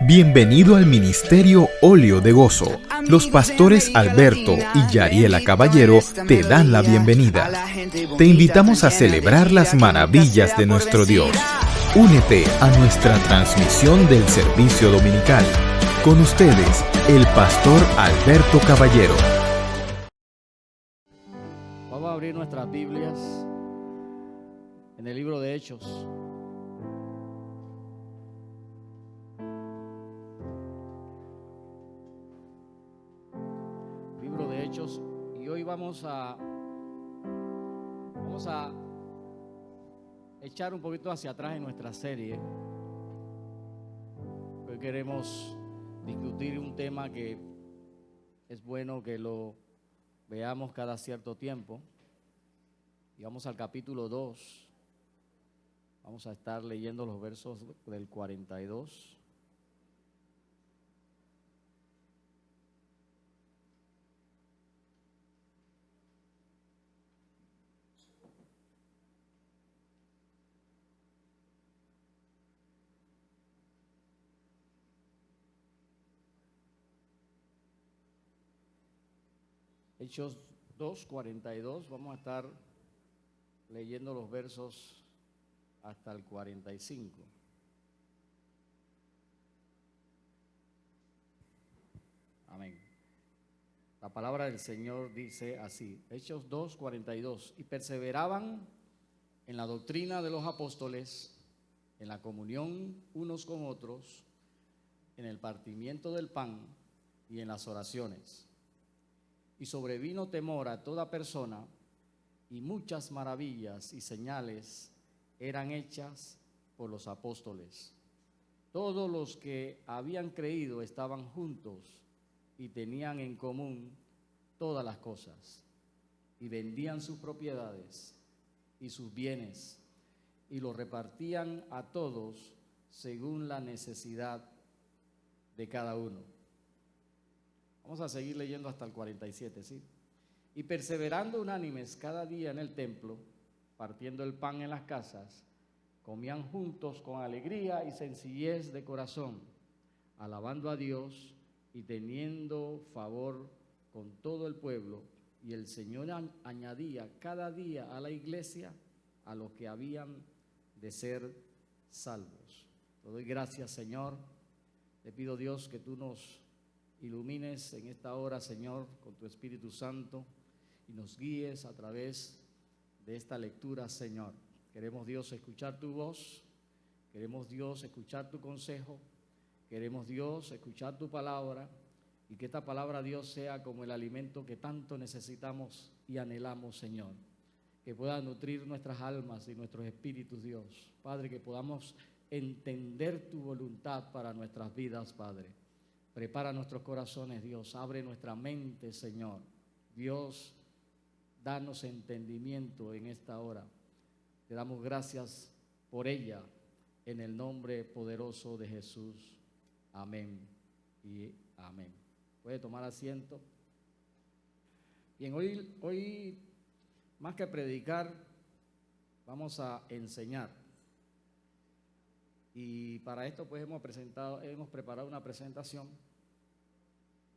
Bienvenido al Ministerio Óleo de Gozo. Los pastores Alberto y Yariela Caballero te dan la bienvenida. Te invitamos a celebrar las maravillas de nuestro Dios. Únete a nuestra transmisión del servicio dominical. Con ustedes, el pastor Alberto Caballero. Vamos a abrir nuestras Biblias en el libro de Hechos. Libro de Hechos, y hoy vamos a echar un poquito hacia atrás en nuestra serie. Hoy queremos discutir un tema que es bueno que lo veamos cada cierto tiempo. Y vamos al capítulo 2. Vamos a estar leyendo los versos del 42. Hechos 2, 42, vamos a estar leyendo los versos hasta el 45. Amén. La palabra del Señor dice así, Hechos 2, 42, y perseveraban en la doctrina de los apóstoles, en la comunión unos con otros, en el partimiento del pan y en las oraciones. Y sobrevino temor a toda persona, y muchas maravillas y señales eran hechas por los apóstoles. Todos los que habían creído estaban juntos y tenían en común todas las cosas, y vendían sus propiedades y sus bienes, y los repartían a todos según la necesidad de cada uno. Vamos a seguir leyendo hasta el 47, ¿sí? Y perseverando unánimes cada día en el templo, partiendo el pan en las casas, comían juntos con alegría y sencillez de corazón, alabando a Dios y teniendo favor con todo el pueblo. Y el Señor añadía cada día a la iglesia a los que habían de ser salvos. Te doy gracias, Señor. Te pido, Dios, que tú nos ilumines en esta hora, Señor, con tu Espíritu Santo y nos guíes a través de esta lectura, Señor. Queremos, Dios, escuchar tu voz, queremos, Dios, escuchar tu consejo, queremos, Dios, escuchar tu palabra, y que esta palabra, Dios, sea como el alimento que tanto necesitamos y anhelamos, Señor, que pueda nutrir nuestras almas y nuestros espíritus, Dios. Padre, que podamos entender tu voluntad para nuestras vidas, Padre. Prepara nuestros corazones, Dios, abre nuestra mente, Señor. Dios, danos entendimiento en esta hora. Te damos gracias por ella, en el nombre poderoso de Jesús. Amén y amén. Puede tomar asiento. Bien, hoy más que predicar, vamos a enseñar. Y para esto pues hemos preparado una presentación,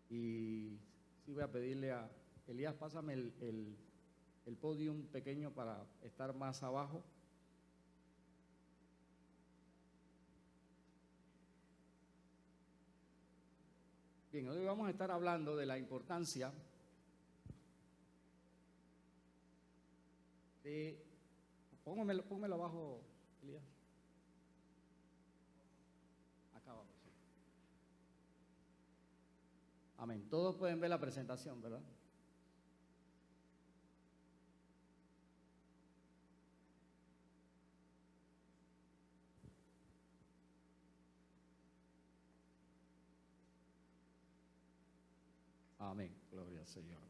y sí voy a pedirle a Elías, pásame el podium pequeño para estar más abajo. Bien, hoy vamos a estar hablando de la importancia de, pónmelo abajo, Elías. Amén. Todos pueden ver la presentación, ¿verdad? Amén. Gloria al Señor.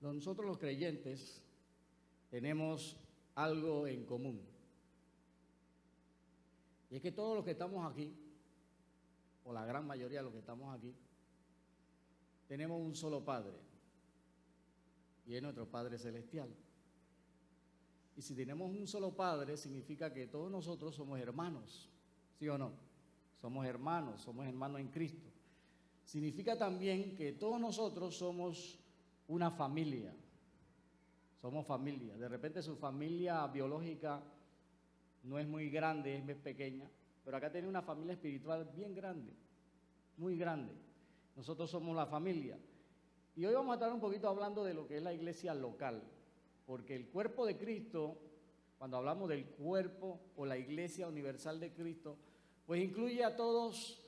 Nosotros los creyentes tenemos algo en común. Y es que todos los que estamos aquí, o la gran mayoría de los que estamos aquí, tenemos un solo Padre, y es nuestro Padre Celestial. Y si tenemos un solo Padre, significa que todos nosotros somos hermanos, ¿sí o no? Somos hermanos en Cristo. Significa también que todos nosotros somos una familia. Somos familia. De repente su familia biológica no es muy grande, es muy pequeña, pero acá tiene una familia espiritual bien grande, muy grande. Nosotros somos la familia. Y hoy vamos a estar un poquito hablando de lo que es la iglesia local, porque el cuerpo de Cristo, cuando hablamos del cuerpo o la iglesia universal de Cristo, pues incluye a todos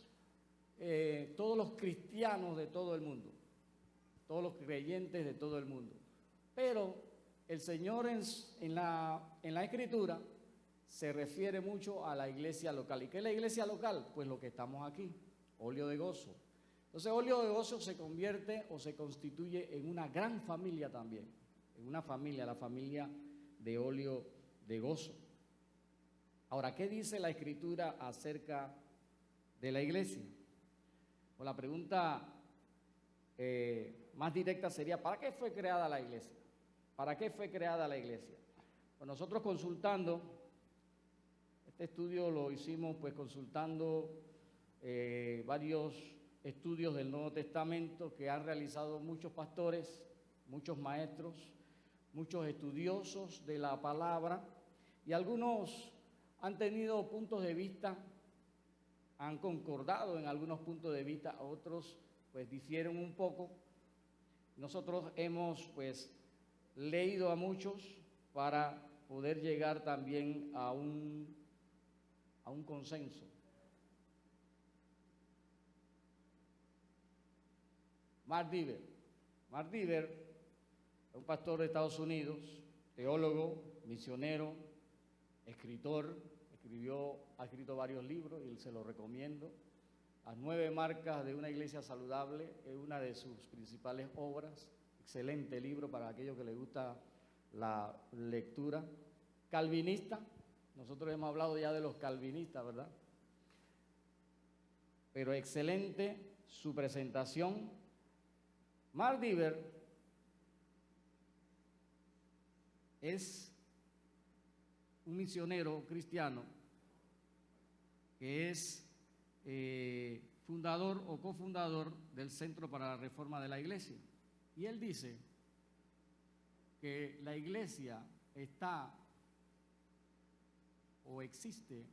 los cristianos de todo el mundo, todos los creyentes de todo el mundo. Pero el Señor en la Escritura se refiere mucho a la iglesia local. ¿Y qué es la iglesia local? Pues lo que estamos aquí, óleo de gozo. Entonces, óleo de gozo se convierte o se constituye en una gran familia también, en una familia, la familia de óleo de gozo. Ahora, ¿qué dice la Escritura acerca de la iglesia? Pues la pregunta más directa sería, ¿para qué fue creada la iglesia? ¿Para qué fue creada la iglesia? Pues nosotros consultando, este estudio lo hicimos pues consultando varios estudios del Nuevo Testamento que han realizado muchos pastores, muchos maestros, muchos estudiosos de la palabra, y algunos han tenido puntos de vista, han concordado en algunos puntos de vista, otros pues difieren un poco. Nosotros hemos pues leído a muchos para poder llegar también a un consenso. Mark Dever es un pastor de Estados Unidos, teólogo, misionero, escritor, ha escrito varios libros y se los recomiendo. Las 9 marcas de una iglesia saludable es una de sus principales obras. Excelente libro para aquellos que les gusta la lectura. Calvinista, nosotros hemos hablado ya de los calvinistas, ¿verdad? Pero excelente su presentación. Mark Dever es un misionero cristiano que es fundador o cofundador del Centro para la Reforma de la Iglesia. Y él dice que la iglesia está o existe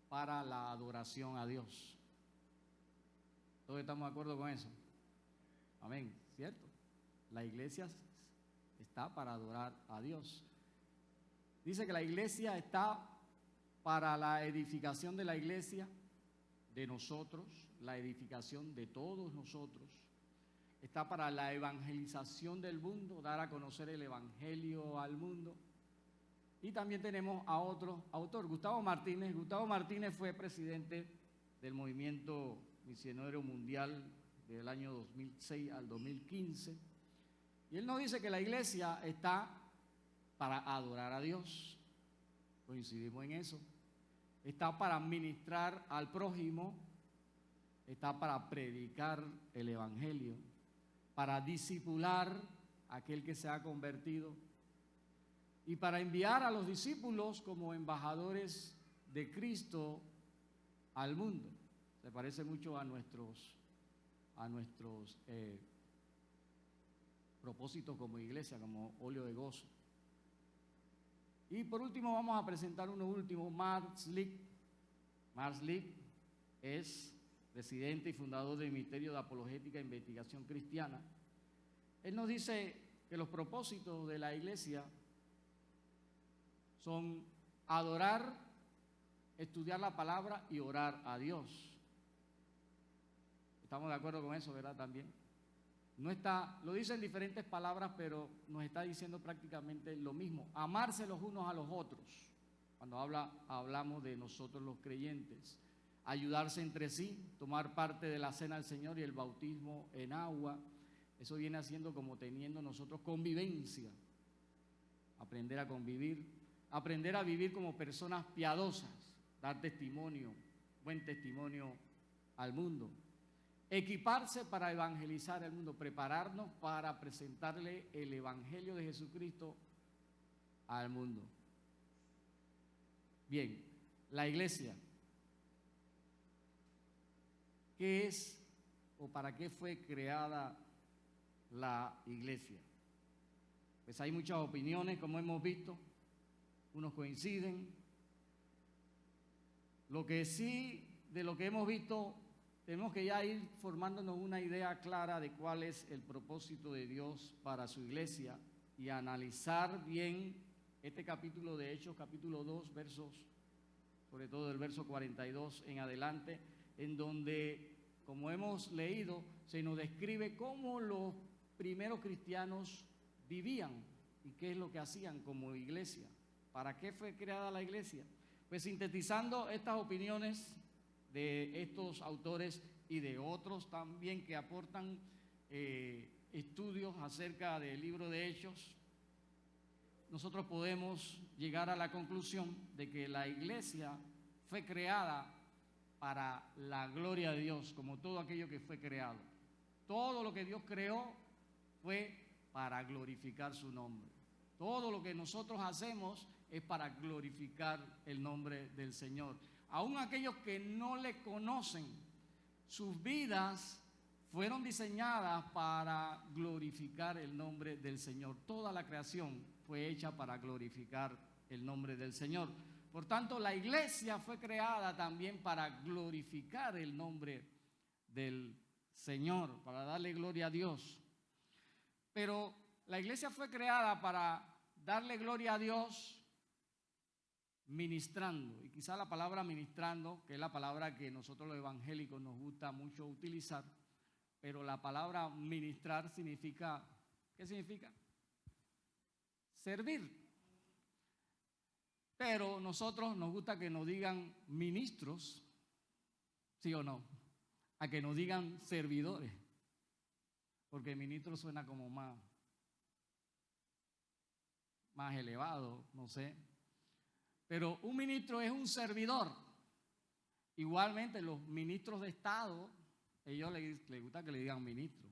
para la adoración a Dios. ¿Todos estamos de acuerdo con eso? Amén, ¿cierto? La iglesia está para adorar a Dios. Dice que la iglesia está para la edificación de la iglesia, de nosotros, la edificación de todos nosotros. Está para la evangelización del mundo, dar a conocer el evangelio al mundo. Y también tenemos a otro autor, Gustavo Martínez. Gustavo Martínez fue presidente del movimiento misionero mundial del año 2006 al 2015. Y él nos dice que la iglesia está para adorar a Dios. Coincidimos en eso. Está para ministrar al prójimo. Está para predicar el evangelio, para discipular a aquel que se ha convertido y para enviar a los discípulos como embajadores de Cristo al mundo. Se parece mucho a nuestros propósitos como iglesia, como óleo de gozo. Y por último vamos a presentar uno último, Mark Slick. Mark Slick es presidente y fundador del Ministerio de Apologética e Investigación Cristiana. Él nos dice que los propósitos de la iglesia son adorar, estudiar la palabra y orar a Dios. Estamos de acuerdo con eso, ¿verdad? También. No está, lo dice en diferentes palabras, pero nos está diciendo prácticamente lo mismo. Amarse los unos a los otros, cuando hablamos de nosotros los creyentes. Ayudarse entre sí, tomar parte de la cena del Señor y el bautismo en agua. Eso viene haciendo como teniendo nosotros convivencia. Aprender a convivir, aprender a vivir como personas piadosas, dar testimonio, buen testimonio al mundo. equiparse para evangelizar el mundo, prepararnos para presentarle el evangelio de Jesucristo al mundo. Bien, la iglesia. ¿Qué es o para qué fue creada la iglesia? Pues hay muchas opiniones, como hemos visto, unos coinciden. Lo que sí, de lo que hemos visto, tenemos que ya ir formándonos una idea clara de cuál es el propósito de Dios para su iglesia y analizar bien este capítulo de Hechos, capítulo 2, versos, sobre todo el verso 42 en adelante, en donde, como hemos leído, se nos describe cómo los primeros cristianos vivían y qué es lo que hacían como iglesia. ¿Para qué fue creada la iglesia? Pues sintetizando estas opiniones de estos autores y de otros también que aportan estudios acerca del libro de Hechos, nosotros podemos llegar a la conclusión de que la iglesia fue creada para la gloria de Dios, como todo aquello que fue creado. Todo lo que Dios creó fue para glorificar su nombre. Todo lo que nosotros hacemos es para glorificar el nombre del Señor. Aún aquellos que no le conocen, sus vidas fueron diseñadas para glorificar el nombre del Señor. Toda la creación fue hecha para glorificar el nombre del Señor. Por tanto, la iglesia fue creada también para glorificar el nombre del Señor, para darle gloria a Dios. Pero la iglesia fue creada para darle gloria a Dios ministrando. Y quizá la palabra ministrando, que es la palabra que nosotros los evangélicos nos gusta mucho utilizar, pero la palabra ministrar significa, ¿qué significa? Servir. Pero nosotros nos gusta que nos digan ministros, ¿sí o no? A que nos digan servidores, porque ministro suena como más elevado, no sé. Pero un ministro es un servidor. Igualmente los ministros de Estado, ellos les gusta que le digan ministro,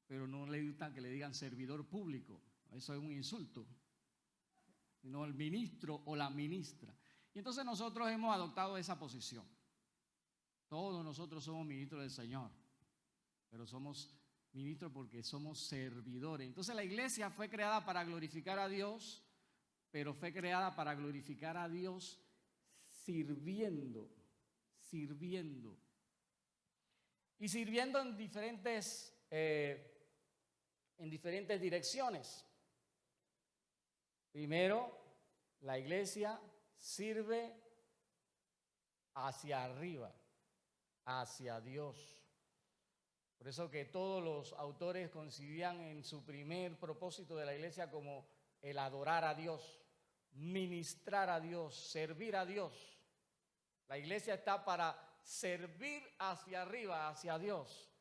pero no les gusta que le digan servidor público. Eso es un insulto. Sino el ministro o la ministra. Y entonces nosotros hemos adoptado esa posición. Todos nosotros somos ministros del Señor, pero somos ministros porque somos servidores. Entonces la iglesia fue creada para glorificar a Dios, pero fue creada para glorificar a Dios sirviendo. Y sirviendo en diferentes direcciones. Primero, la iglesia sirve hacia arriba, hacia Dios. Por eso que todos los autores coincidían en su primer propósito de la iglesia como el adorar a Dios, ministrar a Dios, servir a Dios. La iglesia está para servir hacia arriba, hacia Dios.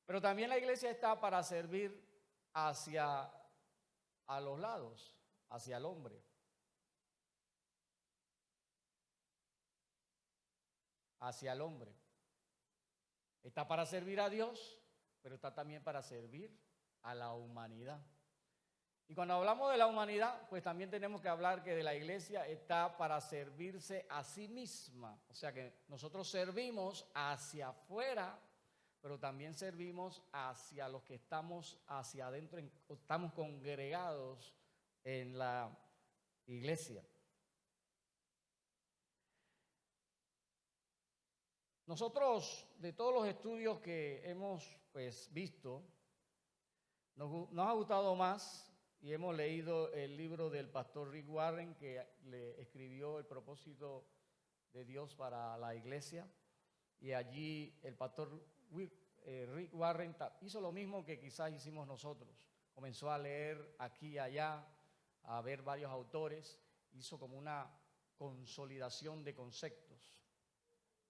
Pero también la iglesia está para servir hacia a los lados, hacia el hombre. Hacia el hombre. Está para servir a Dios, pero está también para servir a la humanidad. Y cuando hablamos de la humanidad, pues también tenemos que hablar que de la iglesia está para servirse a sí misma. O sea que nosotros servimos hacia afuera, pero también servimos hacia los que estamos hacia adentro, estamos congregados en la iglesia. Nosotros, de todos los estudios que hemos visto, nos ha gustado más y hemos leído el libro del pastor Rick Warren, que le escribió El propósito de Dios para la iglesia, y allí el pastor Rick Warren hizo lo mismo que quizás hicimos nosotros. Comenzó a leer aquí y allá, a ver varios autores, hizo como una consolidación de conceptos.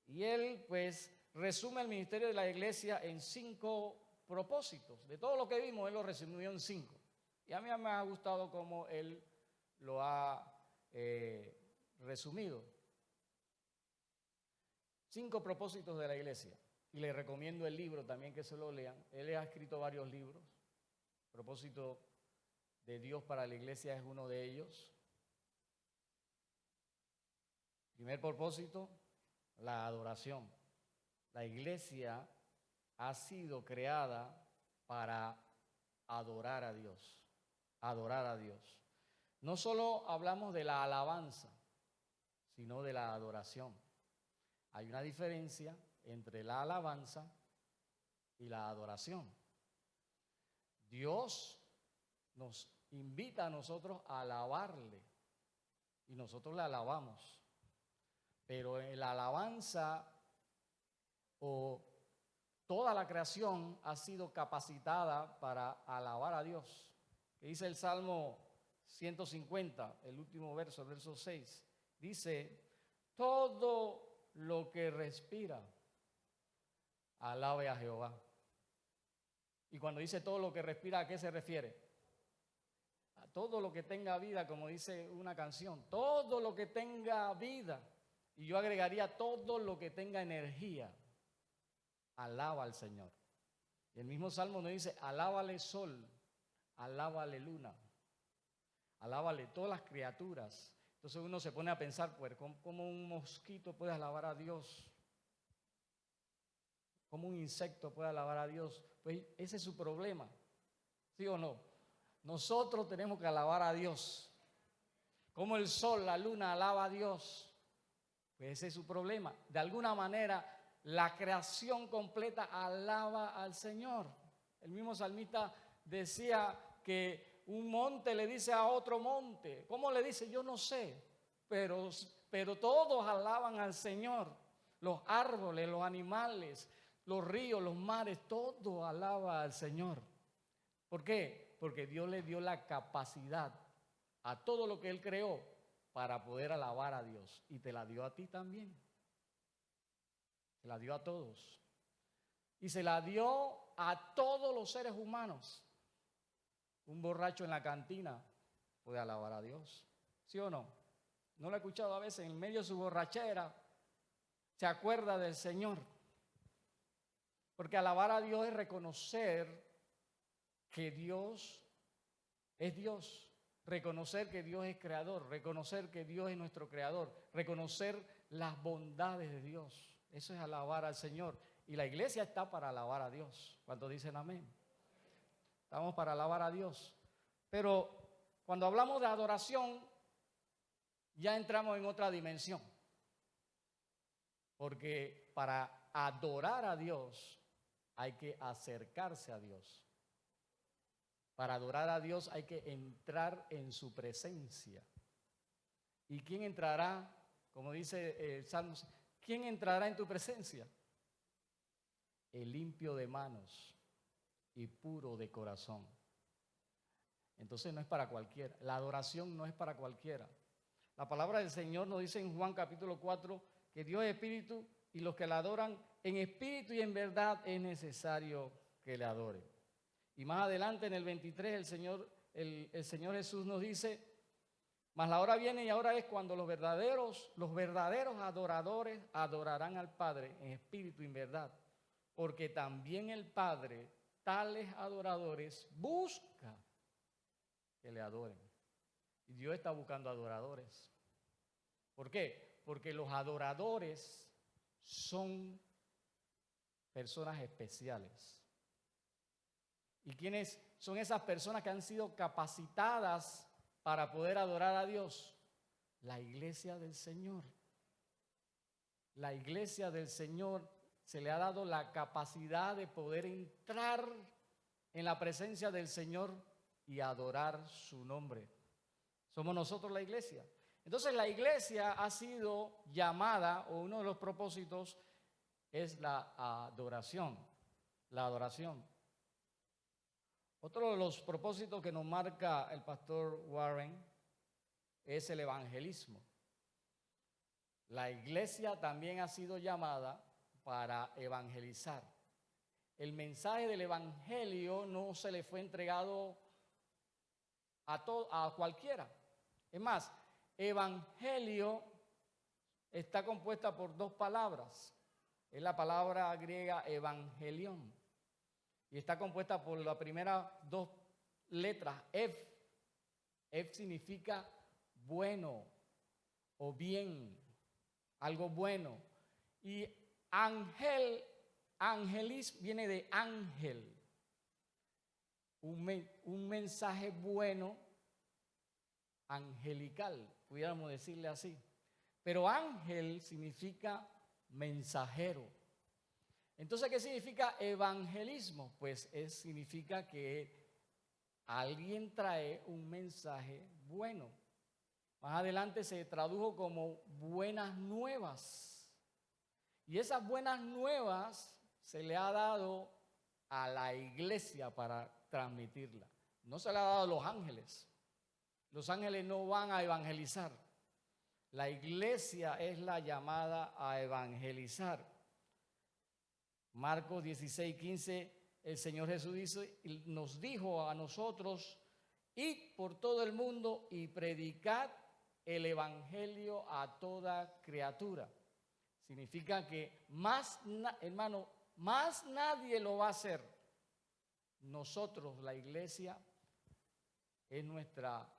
Y él pues resume el ministerio de la iglesia en 5 propósitos. De todo lo que vimos, él lo resumió en 5. Y a mí me ha gustado cómo él lo ha resumido. 5 propósitos de la iglesia. y les recomiendo el libro también que se lo lean. Él ha escrito varios libros. El propósito de Dios para la iglesia es uno de ellos. Primer propósito, la adoración. La iglesia ha sido creada para adorar a Dios. Adorar a Dios. No solo hablamos de la alabanza, sino de la adoración. Hay una diferencia entre la alabanza y la adoración. Dios nos invita a nosotros a alabarle y nosotros le alabamos. Pero en la alabanza o toda la creación ha sido capacitada para alabar a Dios. Que dice el Salmo 150, el último verso, el verso 6. Dice, todo lo que respira, alabe a Jehová. Y cuando dice todo lo que respira, ¿a qué se refiere? A todo lo que tenga vida, como dice una canción. Todo lo que tenga vida. Y yo agregaría todo lo que tenga energía. Alaba al Señor. Y el mismo Salmo nos dice, alábale sol, alábale luna, alábale todas las criaturas. Entonces uno se pone a pensar, pues, ¿cómo un mosquito puede alabar a Dios? ¿Cómo un insecto puede alabar a Dios? Pues ese es su problema, ¿sí o no? Nosotros tenemos que alabar a Dios. Como el sol, la luna alaba a Dios. Pues ese es su problema. De alguna manera, la creación completa alaba al Señor. El mismo salmista decía que un monte le dice a otro monte. ¿Cómo le dice? Yo no sé. Pero todos alaban al Señor. Los árboles, los animales, los ríos, los mares, todo alaba al Señor. ¿Por qué? Porque Dios le dio la capacidad a todo lo que Él creó para poder alabar a Dios. Y te la dio a ti también. Se la dio a todos. Y se la dio a todos los seres humanos. Un borracho en la cantina puede alabar a Dios. ¿Sí o no? ¿No lo he escuchado a veces en medio de su borrachera? Se acuerda del Señor. Porque alabar a Dios es reconocer que Dios es Dios. Reconocer que Dios es creador. Reconocer que Dios es nuestro creador. Reconocer las bondades de Dios. Eso es alabar al Señor. Y la iglesia está para alabar a Dios. ¿Cuántos dicen amén? Estamos para alabar a Dios. Pero cuando hablamos de adoración, ya entramos en otra dimensión. Porque para adorar a Dios hay que acercarse a Dios. Para adorar a Dios hay que entrar en su presencia. ¿Y quién entrará? Como dice el Salmo, ¿quién entrará en tu presencia? El limpio de manos y puro de corazón. Entonces no es para cualquiera. La adoración no es para cualquiera. La palabra del Señor nos dice en Juan capítulo 4 que Dios es espíritu y los que la adoran en espíritu y en verdad es necesario que le adoren. Y más adelante en el 23 el Señor Jesús nos dice, mas la hora viene y ahora es cuando los verdaderos adoradores adorarán al Padre en espíritu y en verdad. Porque también el Padre, tales adoradores, busca que le adoren. Y Dios está buscando adoradores. ¿Por qué? Porque los adoradores son personas especiales. ¿Y quiénes son esas personas que han sido capacitadas para poder adorar a Dios? La iglesia del Señor. La iglesia del Señor se le ha dado la capacidad de poder entrar en la presencia del Señor y adorar su nombre. Somos nosotros la iglesia. Entonces la iglesia ha sido llamada, o uno de los propósitos es la adoración. La adoración. Otro de los propósitos que nos marca el pastor Warren es el evangelismo. La iglesia también ha sido llamada para evangelizar. El mensaje del evangelio no se le fue entregado a cualquiera. Es más, evangelio está compuesta por dos palabras. Es la palabra griega evangelión. Y está compuesta por las primeras dos letras, Ef. Ef significa bueno o bien, algo bueno. Y angelis viene de ángel. Un mensaje bueno, angelical, pudiéramos decirle así. Pero ángel significa mensajero. Entonces, ¿qué significa evangelismo? Pues significa que alguien trae un mensaje bueno. Más adelante se tradujo como buenas nuevas. Y esas buenas nuevas se le ha dado a la iglesia para transmitirla. No se le ha dado a los ángeles. Los ángeles no van a evangelizar. La iglesia es la llamada a evangelizar. Marcos 16:15, el Señor Jesús nos dijo a nosotros: id por todo el mundo y predicad el evangelio a toda criatura. Significa que más nadie lo va a hacer. Nosotros, la iglesia, es nuestra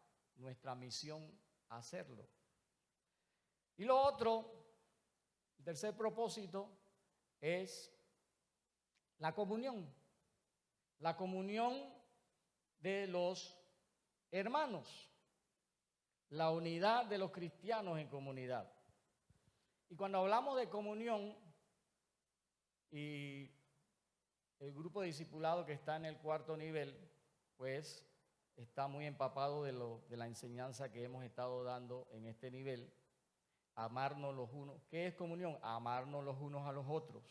misión hacerlo. Y lo otro, el tercer propósito, es la comunión. La comunión de los hermanos. La unidad de los cristianos en comunidad. Y cuando hablamos de comunión, y el grupo de discipulado que está en el 4º nivel, pues está muy empapado de la enseñanza que hemos estado dando en este nivel. Amarnos los unos. ¿Qué es comunión? Amarnos los unos a los otros,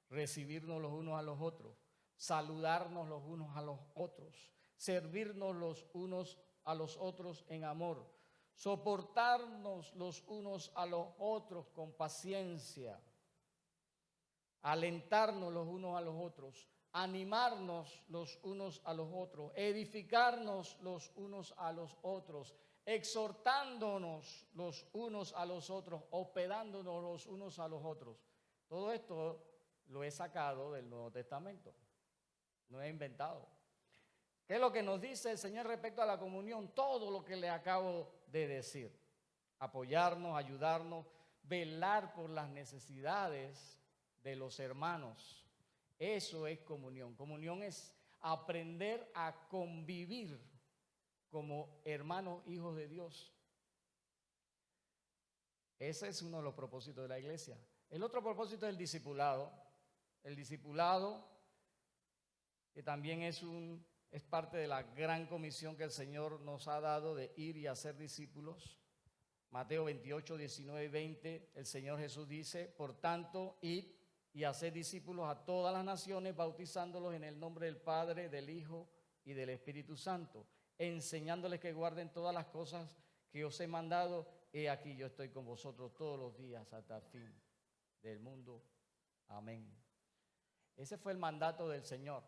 recibirnos los unos a los otros, saludarnos los unos a los otros, servirnos los unos a los otros en amor, soportarnos los unos a los otros con paciencia, alentarnos los unos a los otros, animarnos los unos a los otros, edificarnos los unos a los otros, exhortándonos los unos a los otros, hospedándonos los unos a los otros. Todo esto lo he sacado del Nuevo Testamento, no he inventado. ¿Qué es lo que nos dice el Señor respecto a la comunión? Todo lo que le acabo de decir. Apoyarnos, ayudarnos, velar por las necesidades de los hermanos. Eso es comunión. Comunión es aprender a convivir como hermanos, hijos de Dios. Ese es uno de los propósitos de la iglesia. El otro propósito es el discipulado. El discipulado, que también es parte de la gran comisión que el Señor nos ha dado de ir y hacer discípulos. Mateo 28, 19 y 20, el Señor Jesús dice: por tanto, id y haced discípulos a todas las naciones, bautizándolos en el nombre del Padre, del Hijo y del Espíritu Santo, enseñándoles que guarden todas las cosas que os he mandado. He aquí, yo estoy con vosotros todos los días hasta el fin del mundo. Amén. Ese fue el mandato del Señor.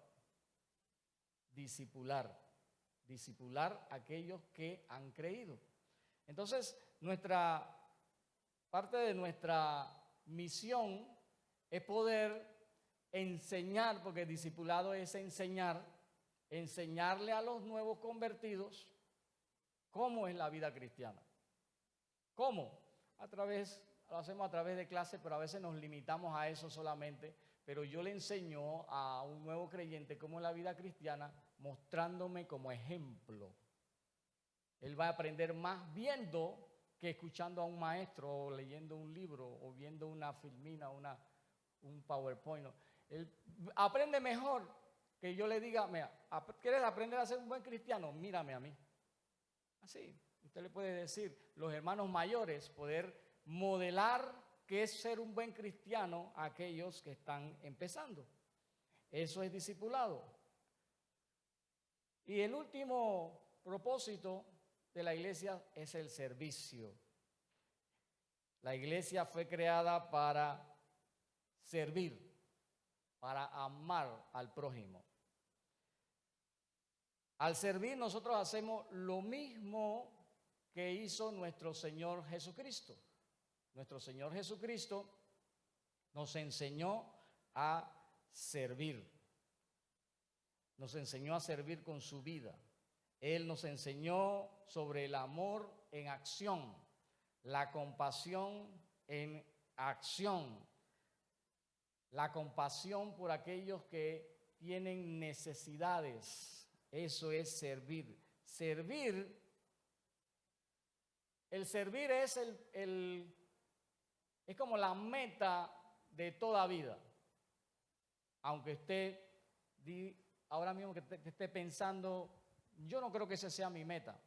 Discipular a aquellos que han creído. Entonces, parte de nuestra misión es poder enseñar, porque el discipulado es enseñarle a los nuevos convertidos cómo es la vida cristiana. ¿Cómo? Lo hacemos a través de clases, pero a veces nos limitamos a eso solamente. Pero yo le enseño a un nuevo creyente cómo es la vida cristiana, mostrándome como ejemplo. Él va a aprender más viendo que escuchando a un maestro, o leyendo un libro, o viendo una filmina, un PowerPoint. Él aprende mejor que yo le diga: mira, ¿quieres aprender a ser un buen cristiano? Mírame a mí. Así, usted le puede decir, los hermanos mayores, poder modelar qué es ser un buen cristiano a aquellos que están empezando. Eso es discipulado. Y el último propósito de la iglesia es el servicio. La iglesia fue creada para servir, para amar al prójimo. Al servir, nosotros hacemos lo mismo que hizo nuestro Señor Jesucristo. Nuestro Señor Jesucristo Nos enseñó a servir. Nos enseñó a servir con su vida. Él nos enseñó sobre el amor en acción, la compasión en acción, la compasión por aquellos que tienen necesidades. Eso es servir. El servir es es como la meta de toda vida. Aunque usted ahora mismo que esté pensando, yo no creo que esa sea mi meta.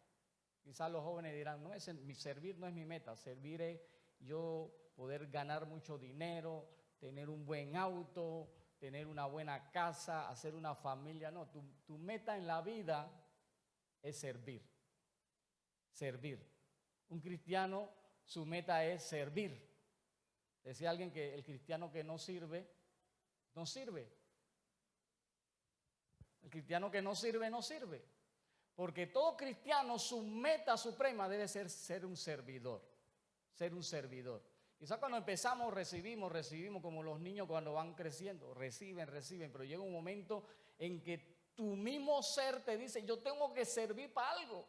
Quizás los jóvenes dirán, no, mi servir no es mi meta. Servir es yo poder ganar mucho dinero, tener un buen auto, tener una buena casa, hacer una familia. No, tu meta en la vida es servir. Servir. Un cristiano, su meta es servir. Decía alguien que el cristiano que no sirve, no sirve. El cristiano que no sirve, no sirve. Porque todo cristiano, su meta suprema debe ser un servidor. Ser un servidor. Quizás cuando empezamos recibimos como los niños cuando van creciendo. Reciben, pero llega un momento en que tu mismo ser te dice, yo tengo que servir para algo.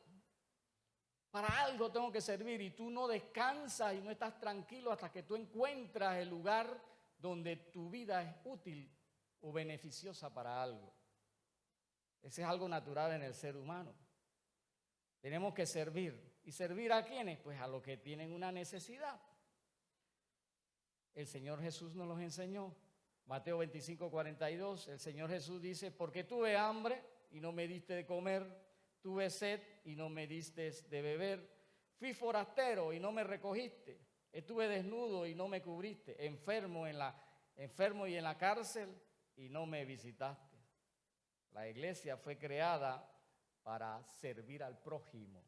Para algo tengo que servir, y tú no descansas y no estás tranquilo hasta que tú encuentras el lugar donde tu vida es útil o beneficiosa para algo. Ese es algo natural en el ser humano. Tenemos que servir. ¿Y servir a quiénes? Pues a los que tienen una necesidad. El Señor Jesús nos los enseñó. Mateo 25:42, el Señor Jesús dice, porque tuve hambre y no me diste de comer, tuve sed y no me diste de beber, fui forastero y no me recogiste, estuve desnudo y no me cubriste, enfermo y en la cárcel y no me visitaste. La iglesia fue creada para servir al prójimo,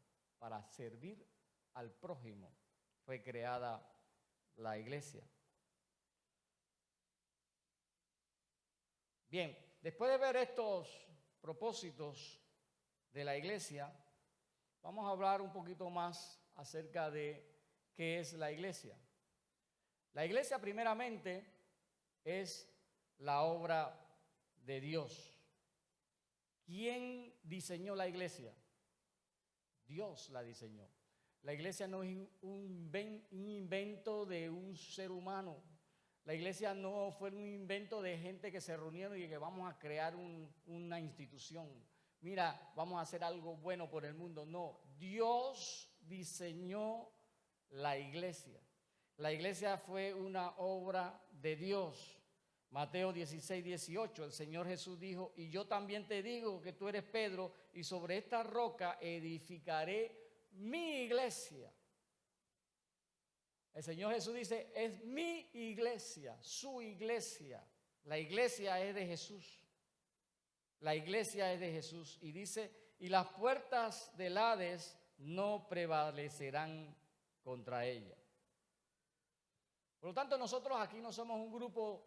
fue creada la iglesia. Bien, después de ver estos propósitos de la iglesia, vamos a hablar un poquito más acerca de qué es la iglesia. La iglesia primeramente es la obra de Dios. ¿Quién diseñó la iglesia? Dios la diseñó. La iglesia no es un invento de un ser humano. La iglesia no fue un invento de gente que se reunieron y que vamos a crear una institución. Mira, vamos a hacer algo bueno por el mundo. No, Dios diseñó la iglesia. La iglesia fue una obra de Dios. Mateo 16:18, el Señor Jesús dijo, y yo también te digo que tú eres Pedro, y sobre esta roca edificaré mi iglesia. El Señor Jesús dice, es mi iglesia, su iglesia. La iglesia es de Jesús. La iglesia es de Jesús. Y dice, y las puertas del Hades no prevalecerán contra ella. Por lo tanto, nosotros aquí no somos un grupo,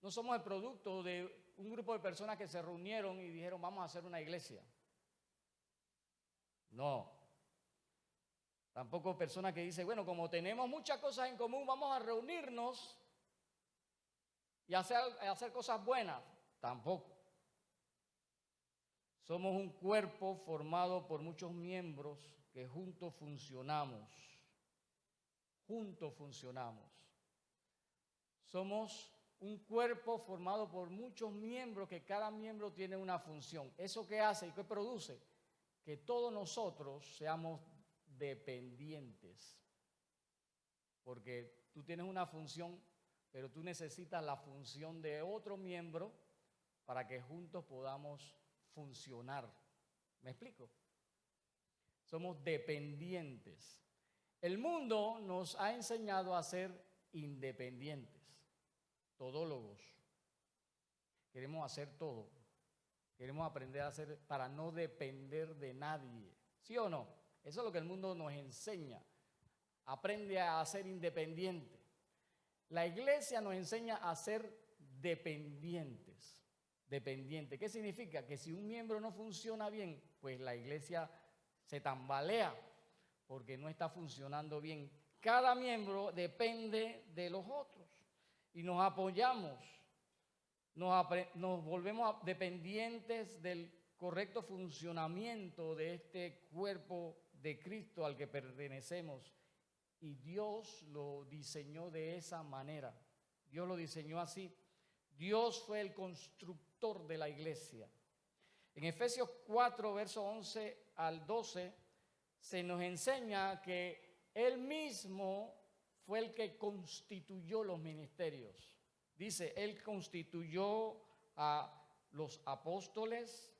no somos el producto de un grupo de personas que se reunieron y dijeron, vamos a hacer una iglesia. No. Tampoco personas que dicen, bueno, como tenemos muchas cosas en común, vamos a reunirnos y hacer cosas buenas. Tampoco. Somos un cuerpo formado por muchos miembros que juntos funcionamos. Juntos funcionamos. Somos un cuerpo formado por muchos miembros que cada miembro tiene una función. ¿Eso qué hace y qué produce? Que todos nosotros seamos dependientes. Porque tú tienes una función, pero tú necesitas la función de otro miembro para que juntos podamos funcionar. ¿Me explico? Somos dependientes. El mundo nos ha enseñado a ser independientes, todólogos. Queremos hacer todo. Queremos aprender a hacer para no depender de nadie. ¿Sí o no? Eso es lo que el mundo nos enseña. Aprende a ser independiente. La iglesia nos enseña a ser dependientes. Dependiente. ¿Qué significa? Que si un miembro no funciona bien, pues la iglesia se tambalea porque no está funcionando bien. Cada miembro depende de los otros. y nos apoyamos, nos volvemos dependientes del correcto funcionamiento de este cuerpo de Cristo al que pertenecemos. Y Dios lo diseñó de esa manera. Dios lo diseñó así. Dios fue el constructor de la iglesia. En Efesios 4, versos 11 al 12, se nos enseña que Él mismo fue el que constituyó los ministerios. Dice, Él constituyó a los apóstoles,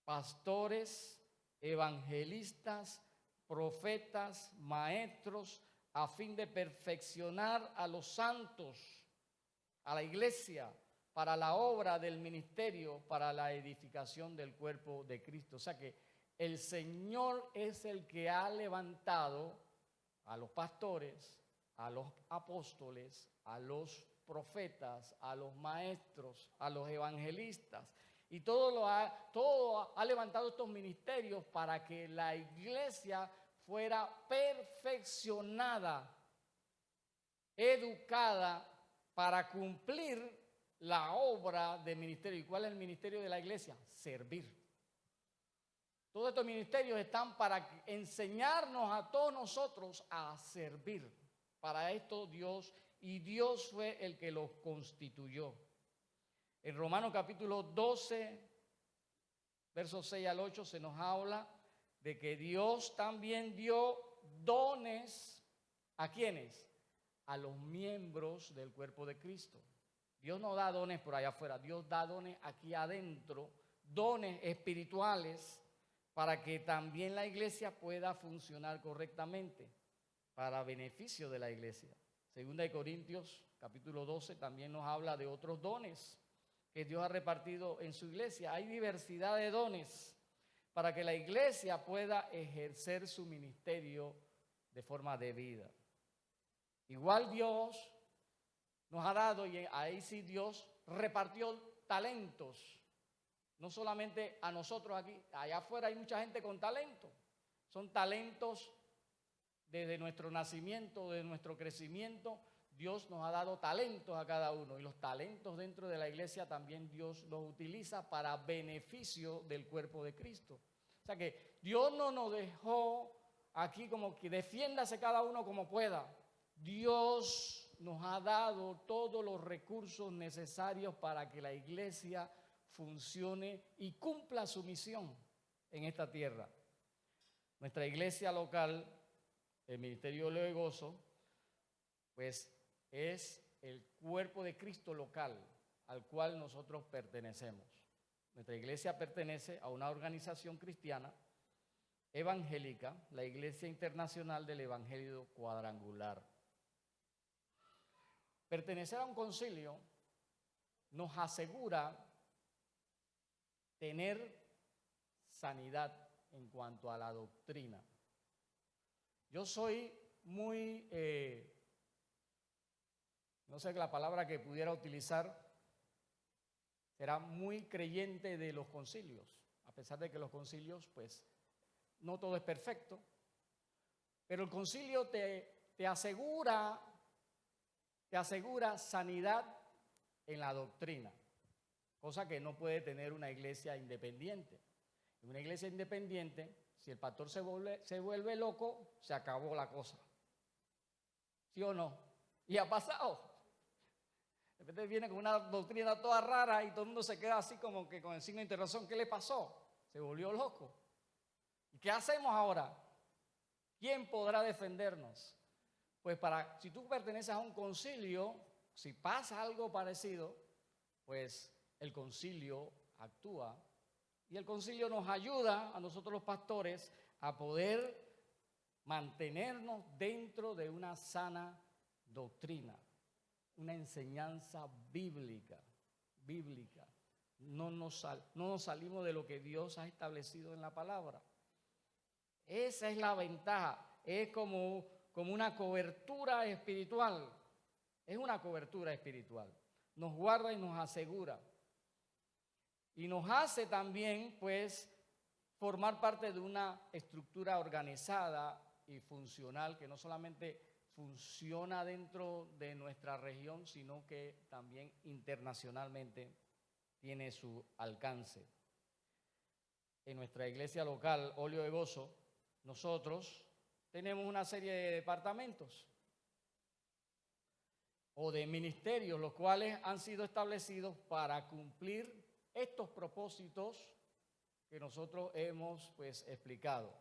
pastores, evangelistas, profetas, maestros, a fin de perfeccionar a los santos, a la iglesia, para la obra del ministerio, para la edificación del cuerpo de Cristo. O sea que el Señor es el que ha levantado a los pastores, a los apóstoles, a los profetas, a los maestros, a los evangelistas. Y todo ha levantado estos ministerios para que la iglesia fuera perfeccionada, educada para cumplir la obra del ministerio. ¿Y cuál es el ministerio de la iglesia? Servir. Todos estos ministerios están para enseñarnos a todos nosotros a servir. Para esto Dios fue el que los constituyó. En Romanos capítulo 12, versos 6 al 8, se nos habla de que Dios también dio dones. ¿A quiénes? A los miembros del cuerpo de Cristo. Dios no da dones por allá afuera, Dios da dones aquí adentro, dones espirituales, para que también la iglesia pueda funcionar correctamente, para beneficio de la iglesia. Segunda de Corintios, capítulo 12, también nos habla de otros dones que Dios ha repartido en su iglesia. Hay diversidad de dones para que la iglesia pueda ejercer su ministerio de forma debida. Igual Dios nos ha dado, y ahí sí Dios repartió talentos, no solamente a nosotros aquí, allá afuera hay mucha gente con talento. Son talentos desde nuestro nacimiento, desde nuestro crecimiento. Dios nos ha dado talentos a cada uno, y los talentos dentro de la iglesia también Dios los utiliza para beneficio del cuerpo de Cristo. O sea que Dios no nos dejó aquí como que defiéndase cada uno como pueda. Dios nos ha dado todos los recursos necesarios para que la iglesia funcione y cumpla su misión en esta tierra. Nuestra iglesia local, el Ministerio Óleo de Gozo, pues es el cuerpo de Cristo local al cual nosotros pertenecemos. Nuestra iglesia pertenece a una organización cristiana evangélica, la Iglesia Internacional del Evangelio Cuadrangular. Pertenecer a un concilio nos asegura tener sanidad en cuanto a la doctrina. Yo soy muy, no sé la palabra que pudiera utilizar, será muy creyente de los concilios, a pesar de que los concilios, pues, no todo es perfecto, pero el concilio te asegura sanidad en la doctrina, cosa que no puede tener una iglesia independiente. En una iglesia independiente, si el pastor se vuelve loco, se acabó la cosa. ¿Sí o no? Y ha pasado. De repente viene con una doctrina toda rara y todo el mundo se queda así como que con el signo de interrogación. ¿Qué le pasó? Se volvió loco. ¿Y qué hacemos ahora? ¿Quién podrá defendernos? Pues si tú perteneces a un concilio, si pasa algo parecido, pues el concilio actúa. Y el concilio nos ayuda a nosotros los pastores a poder mantenernos dentro de una sana doctrina, una enseñanza bíblica. No nos salimos de lo que Dios ha establecido en la palabra. Esa es la ventaja. Es como una cobertura espiritual. Es una cobertura espiritual. Nos guarda y nos asegura. Y nos hace también, pues, formar parte de una estructura organizada y funcional, que no solamente funciona dentro de nuestra región, sino que también internacionalmente tiene su alcance. En nuestra iglesia local, Óleo de Gozo, nosotros tenemos una serie de departamentos o de ministerios, los cuales han sido establecidos para cumplir estos propósitos que nosotros hemos pues explicado.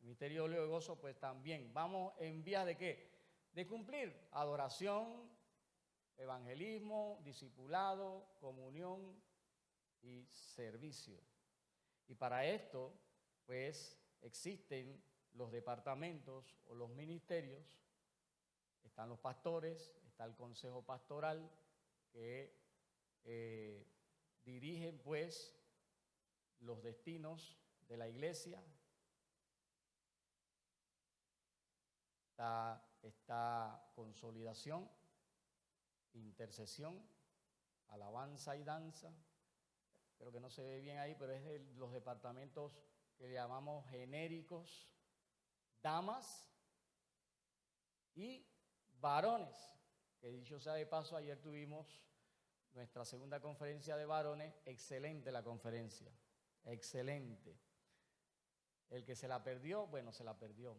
El Ministerio Óleo de Gozo pues también vamos en vías de ¿qué? De cumplir adoración, evangelismo, discipulado, comunión y servicio. Y para esto pues existen los departamentos o los ministerios, están los pastores, está el consejo pastoral que dirigen pues los destinos de la iglesia. Está consolidación, intercesión, alabanza y danza. Creo que no se ve bien ahí, pero es de los departamentos que le llamamos genéricos, damas y varones, que dicho sea de paso, ayer tuvimos nuestra segunda conferencia de varones, excelente la conferencia, excelente. El que se la perdió, bueno, se la perdió,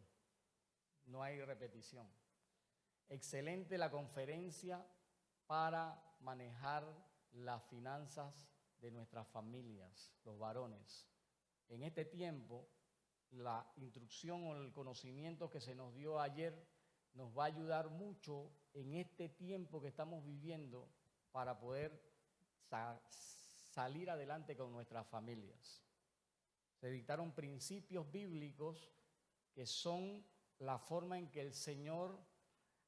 no hay repetición. Excelente la conferencia para manejar las finanzas de nuestras familias, los varones. En este tiempo, la instrucción o el conocimiento que se nos dio ayer nos va a ayudar mucho en este tiempo que estamos viviendo para poder salir adelante con nuestras familias. Se dictaron principios bíblicos que son la forma en que el Señor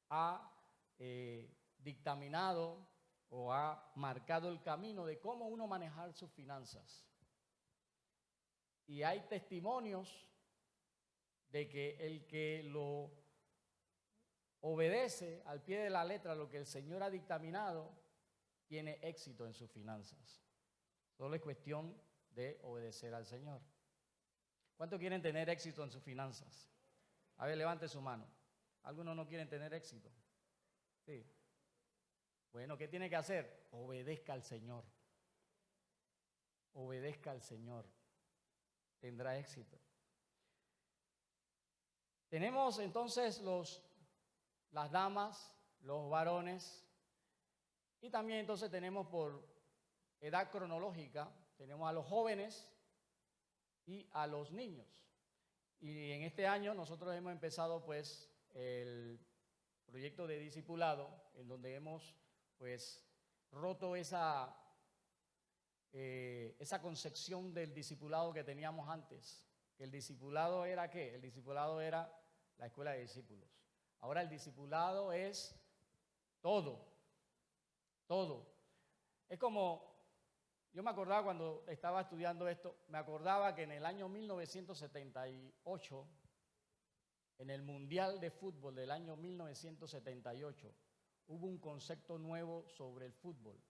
ha dictaminado o ha marcado el camino de cómo uno manejar sus finanzas. Y hay testimonios de que el que lo obedece al pie de la letra lo que el Señor ha dictaminado, tiene éxito en sus finanzas. Solo es cuestión de obedecer al Señor. ¿Cuántos quieren tener éxito en sus finanzas? A ver, levante su mano. ¿Algunos no quieren tener éxito? Sí. Bueno, ¿qué tiene que hacer? Obedezca al Señor. Obedezca al Señor. Tendrá éxito. Tenemos entonces las damas, los varones, y también entonces tenemos por edad cronológica, tenemos a los jóvenes y a los niños. Y en este año nosotros hemos empezado pues el proyecto de discipulado, en donde hemos pues roto esa concepción del discipulado que teníamos antes. Que el discipulado era ¿qué? El discipulado era la escuela de discípulos. Ahora el discipulado es todo, todo. Es como, yo me acordaba cuando estaba estudiando esto, me acordaba que en el año 1978, en el Mundial de Fútbol del año 1978, hubo un concepto nuevo sobre el fútbol.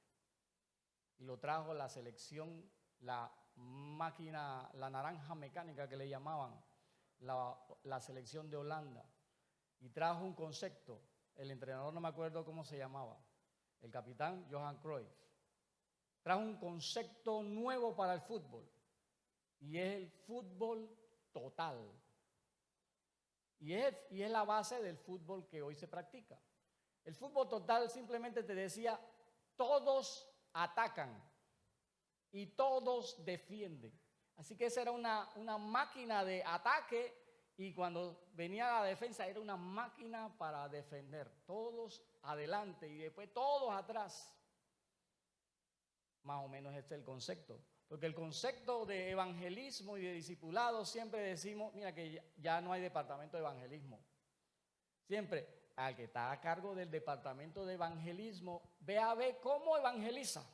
Y lo trajo la selección, la máquina, la naranja mecánica que le llamaban, la selección de Holanda. Y trajo un concepto, el entrenador no me acuerdo cómo se llamaba, el capitán Johan Cruyff. Trajo un concepto nuevo para el fútbol, y es el fútbol total. Y es la base del fútbol que hoy se practica. El fútbol total simplemente te decía, todos atacan y todos defienden. Así que esa era una máquina de ataque, y cuando venía la defensa era una máquina para defender. Todos adelante y después todos atrás. Más o menos este es el concepto. Porque el concepto de evangelismo y de discipulado siempre decimos, mira que ya no hay departamento de evangelismo. Siempre, al que está a cargo del departamento de evangelismo, ve a ver cómo evangeliza.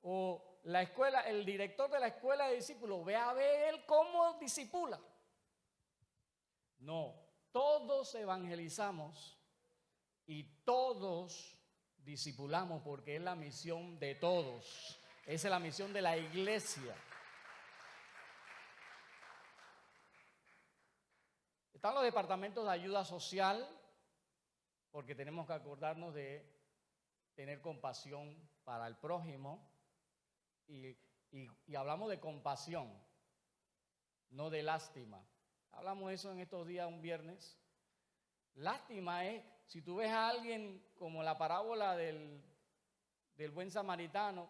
O la escuela, el director de la escuela de discípulos, ve a ver él cómo discipula. No, todos evangelizamos y todos discipulamos, porque es la misión de todos. Esa es la misión de la iglesia. Están los departamentos de ayuda social, porque tenemos que acordarnos de tener compasión para el prójimo. Y hablamos de compasión, no de lástima. Hablamos de eso en estos días, un viernes. Lástima es, si tú ves a alguien como la parábola del buen samaritano,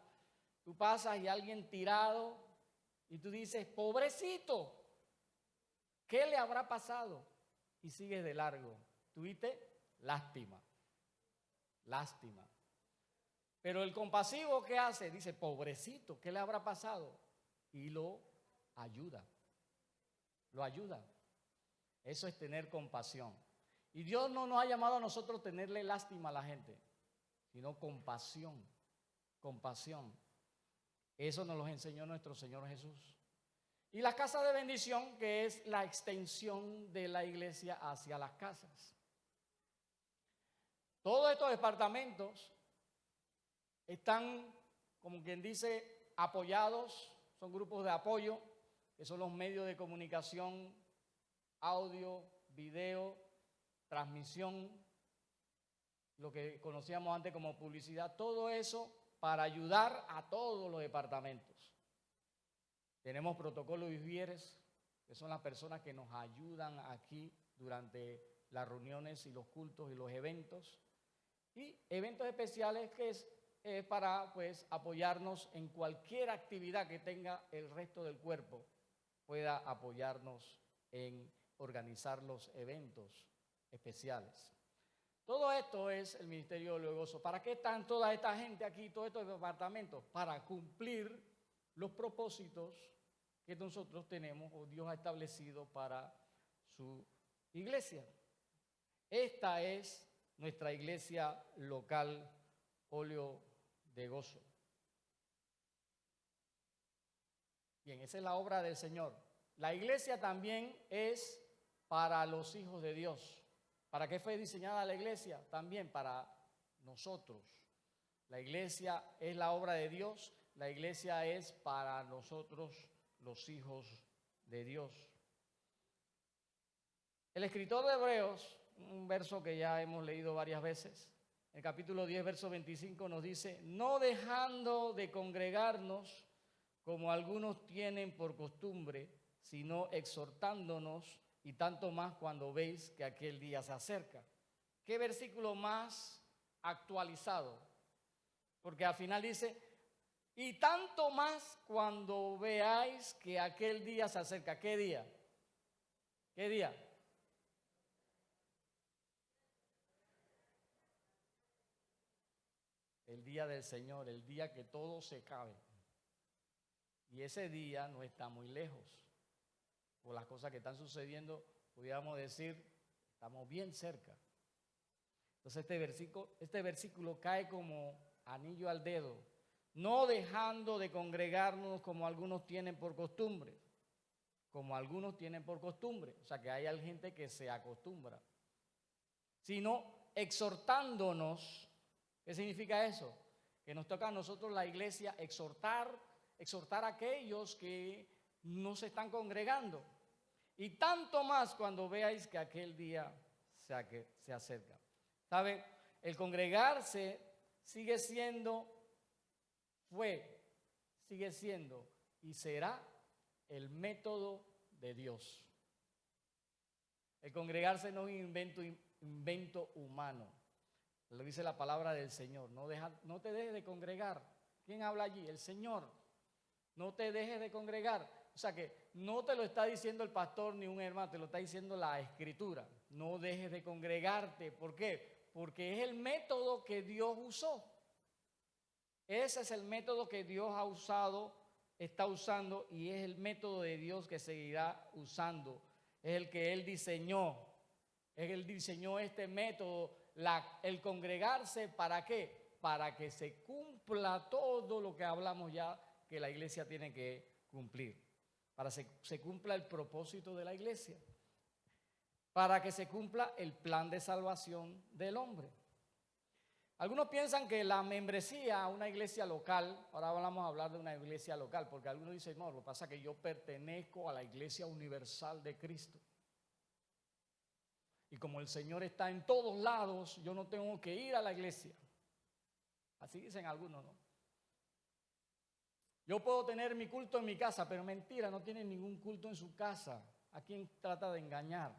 tú pasas y alguien tirado y tú dices, pobrecito, ¿qué le habrá pasado? Y sigues de largo. ¿Tuviste? Lástima. Lástima. Pero el compasivo, ¿qué hace? Dice, pobrecito, ¿qué le habrá pasado? Y lo ayuda. Lo ayuda. Eso es tener compasión. Y Dios no nos ha llamado a nosotros a tenerle lástima a la gente, sino compasión. Compasión. Eso nos lo enseñó nuestro Señor Jesús. Y la casa de bendición, que es la extensión de la iglesia hacia las casas. Todos estos departamentos están, como quien dice, apoyados, son grupos de apoyo, que son los medios de comunicación, audio, video, transmisión, lo que conocíamos antes como publicidad, todo eso para ayudar a todos los departamentos. Tenemos protocolos y vieres, que son las personas que nos ayudan aquí durante las reuniones y los cultos y los eventos. Y eventos especiales que es para pues apoyarnos en cualquier actividad que tenga el resto del cuerpo, pueda apoyarnos en organizar los eventos especiales. Todo esto es el Ministerio Óleo de Gozo. ¿Para qué están toda esta gente aquí, todos estos departamentos? Para cumplir los propósitos que nosotros tenemos o Dios ha establecido para su iglesia. Esta es nuestra iglesia local, Óleo de Gozo. Bien, esa es la obra del Señor. La iglesia también es para los hijos de Dios. ¿Para qué fue diseñada la iglesia? También para nosotros. La iglesia es la obra de Dios. La iglesia es para nosotros, los hijos de Dios. El escritor de Hebreos, un verso que ya hemos leído varias veces, en el capítulo 10, verso 25 nos dice, no dejando de congregarnos como algunos tienen por costumbre, sino exhortándonos y tanto más cuando veis que aquel día se acerca. ¿Qué versículo más actualizado? Porque al final dice, y tanto más cuando veáis que aquel día se acerca. ¿Qué día? ¿Qué día? El día del Señor, el día que todo se acabe. Y ese día no está muy lejos. Por las cosas que están sucediendo, pudiéramos decir, estamos bien cerca. Entonces este versículo cae como anillo al dedo. No dejando de congregarnos como algunos tienen por costumbre. Como algunos tienen por costumbre. O sea que hay gente que se acostumbra. Sino exhortándonos. ¿Qué significa eso? Que nos toca a nosotros la iglesia exhortar a aquellos que no se están congregando. Y tanto más cuando veáis que aquel día se acerca. ¿Sabe? El congregarse sigue siendo y será el método de Dios. El congregarse no es un invento humano. Lo dice la palabra del Señor. No te dejes de congregar. ¿Quién habla allí? El Señor. No te dejes de congregar. O sea que no te lo está diciendo el pastor ni un hermano, te lo está diciendo la Escritura. No dejes de congregarte. ¿Por qué? Porque es el método que Dios usó. Ese es el método que Dios ha usado, está usando, y es el método de Dios que seguirá usando. Es el que Él diseñó. Él diseñó este método, el congregarse, ¿para qué? Para que se cumpla todo lo que hablamos ya que la iglesia tiene que cumplir. Para que se cumpla el propósito de la iglesia. Para que se cumpla el plan de salvación del hombre. Algunos piensan que la membresía a una iglesia local, ahora vamos a hablar de una iglesia local, porque algunos dicen, no, lo que pasa es que yo pertenezco a la iglesia universal de Cristo. Y como el Señor está en todos lados, yo no tengo que ir a la iglesia. Así dicen algunos, ¿no? Yo puedo tener mi culto en mi casa, pero mentira, no tiene ningún culto en su casa. ¿A quién trata de engañar?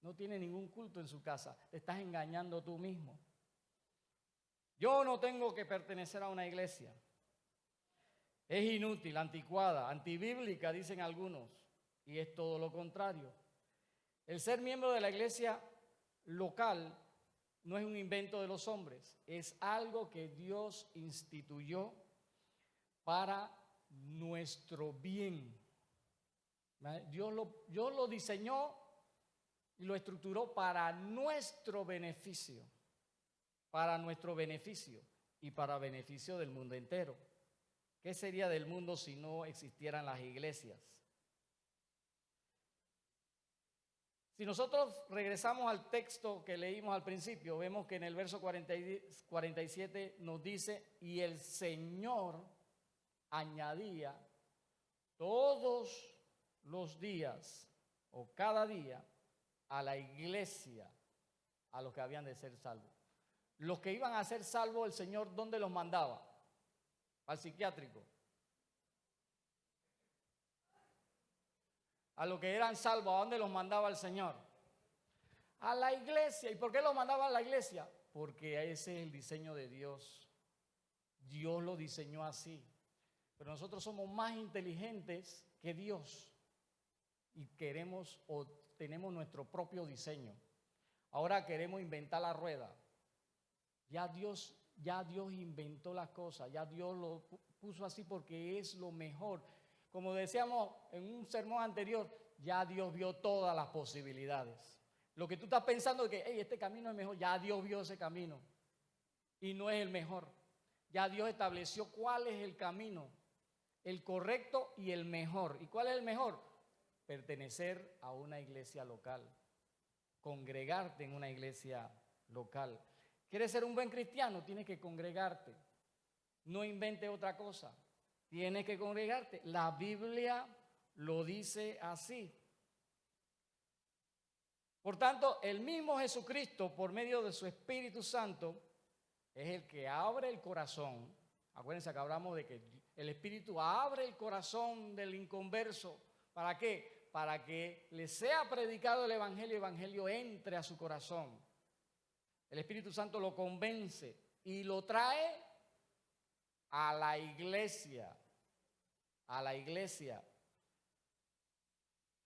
No tiene ningún culto en su casa. Te estás engañando tú mismo. Yo no tengo que pertenecer a una iglesia. Es inútil, anticuada, antibíblica, dicen algunos. Y es todo lo contrario. El ser miembro de la iglesia local no es un invento de los hombres. Es algo que Dios instituyó para nuestro bien. Dios lo diseñó y lo estructuró para nuestro beneficio y para beneficio del mundo entero. ¿Qué sería del mundo si no existieran las iglesias? Si nosotros regresamos al texto que leímos al principio, vemos que en el verso 47 nos dice, y el Señor añadía todos los días o cada día a la iglesia a los que habían de ser salvos. Los que iban a ser salvos, el Señor, ¿dónde los mandaba? Al psiquiátrico. A los que eran salvos, ¿a dónde los mandaba el Señor? A la iglesia. ¿Y por qué los mandaba a la iglesia? Porque ese es el diseño de Dios. Dios lo diseñó así. Pero nosotros somos más inteligentes que Dios y queremos o tenemos nuestro propio diseño. Ahora queremos inventar la rueda. Ya Dios inventó las cosas, ya Dios lo puso así porque es lo mejor. Como decíamos en un sermón anterior, ya Dios vio todas las posibilidades. Lo que tú estás pensando es que hey, este camino es mejor, ya Dios vio ese camino y no es el mejor. Ya Dios estableció cuál es el camino, el correcto y el mejor. ¿Y cuál es el mejor? Pertenecer a una iglesia local, congregarte en una iglesia local. ¿Quieres ser un buen cristiano? Tienes que congregarte. No invente otra cosa. Tienes que congregarte. La Biblia lo dice así. Por tanto, el mismo Jesucristo, por medio de su Espíritu Santo, es el que abre el corazón. Acuérdense que hablamos de que el Espíritu abre el corazón del inconverso. ¿Para qué? Para que le sea predicado el Evangelio entre a su corazón. El Espíritu Santo lo convence y lo trae a la iglesia,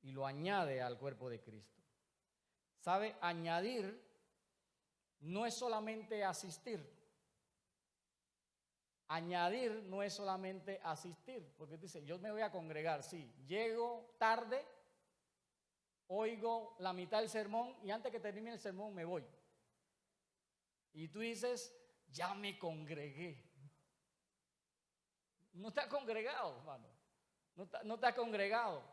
y lo añade al cuerpo de Cristo. ¿Sabe? Añadir no es solamente asistir. Añadir no es solamente asistir, porque dice, yo me voy a congregar, sí, llego tarde, oigo la mitad del sermón y antes que termine el sermón me voy. Y tú dices, ya me congregué. No estás congregado, hermano. No estás congregado.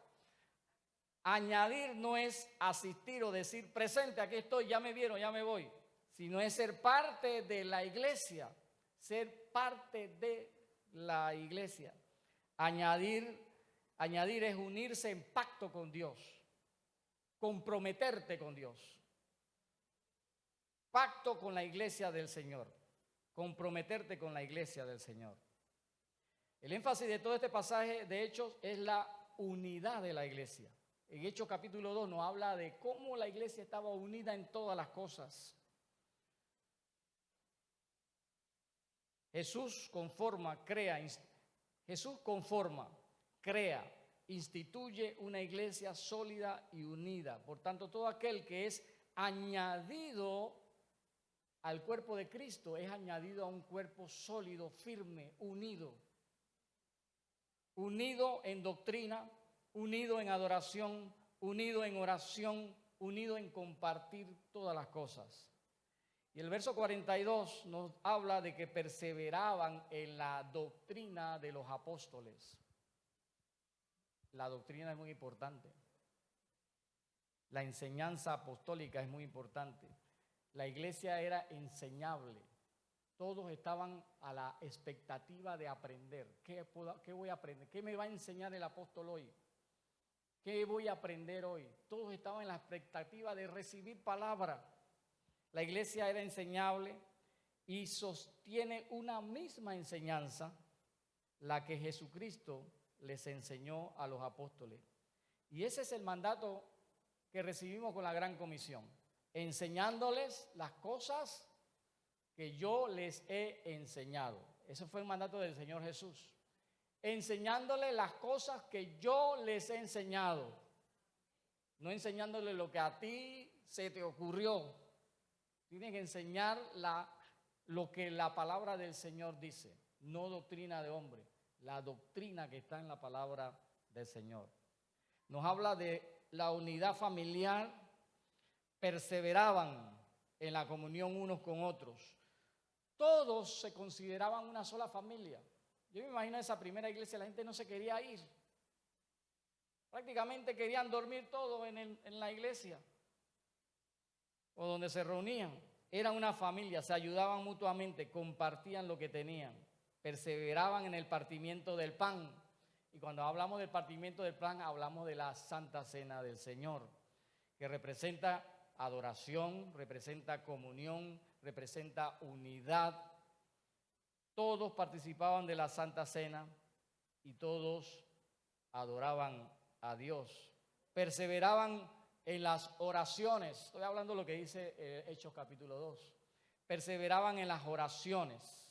Añadir no es asistir o decir, presente, aquí estoy, ya me vieron, ya me voy. Sino es ser parte de la iglesia. Ser parte de la iglesia. Añadir es unirse en pacto con Dios. Comprometerte con Dios. Pacto con la iglesia del Señor. Comprometerte con la iglesia del Señor. El énfasis de todo este pasaje de Hechos es la unidad de la iglesia. En Hechos capítulo 2 nos habla de cómo la iglesia estaba unida en todas las cosas. Jesús conforma, crea, instituye una iglesia sólida y unida. Por tanto, todo aquel que es añadido al cuerpo de Cristo es añadido a un cuerpo sólido, firme, unido. Unido en doctrina, unido en adoración, unido en oración, unido en compartir todas las cosas. Y el verso 42 nos habla de que perseveraban en la doctrina de los apóstoles. La doctrina es muy importante. La enseñanza apostólica es muy importante. La iglesia era enseñable. Todos estaban a la expectativa de aprender. ¿Qué voy a aprender? ¿Qué me va a enseñar el apóstol hoy? ¿Qué voy a aprender hoy? Todos estaban en la expectativa de recibir palabra. La iglesia era enseñable y sostiene una misma enseñanza, la que Jesucristo les enseñó a los apóstoles. Y ese es el mandato que recibimos con la Gran Comisión, enseñándoles las cosas que yo les he enseñado. Ese fue el mandato del Señor Jesús. Enseñándoles las cosas que yo les he enseñado. No enseñándoles lo que a ti se te ocurrió. Tienen que enseñar lo que la palabra del Señor dice. No doctrina de hombre, la doctrina que está en la palabra del Señor. Nos habla de la unidad familiar, perseveraban en la comunión unos con otros. Todos se consideraban una sola familia. Yo me imagino esa primera iglesia, la gente no se quería ir. Prácticamente querían dormir todos en la iglesia o donde se reunían. Eran una familia, se ayudaban mutuamente, compartían lo que tenían, perseveraban en el partimiento del pan. Y cuando hablamos del partimiento del pan, hablamos de la Santa Cena del Señor, que representa adoración, representa comunión, representa unidad. Todos participaban de la Santa Cena y todos adoraban a Dios. Perseveraban en las oraciones. Estoy hablando de lo que dice Hechos capítulo 2. Perseveraban en las oraciones.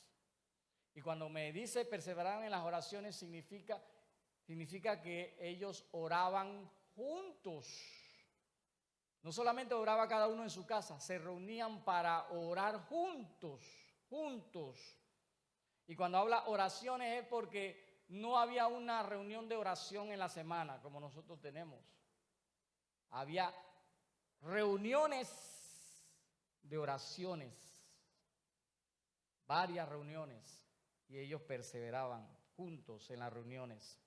Y cuando me dice perseveraban en las oraciones, significa que ellos oraban juntos. No solamente oraba cada uno en su casa, se reunían para orar juntos. Y cuando habla oraciones es porque no había una reunión de oración en la semana como nosotros tenemos. Había reuniones de oraciones, varias reuniones, y ellos perseveraban juntos en las reuniones.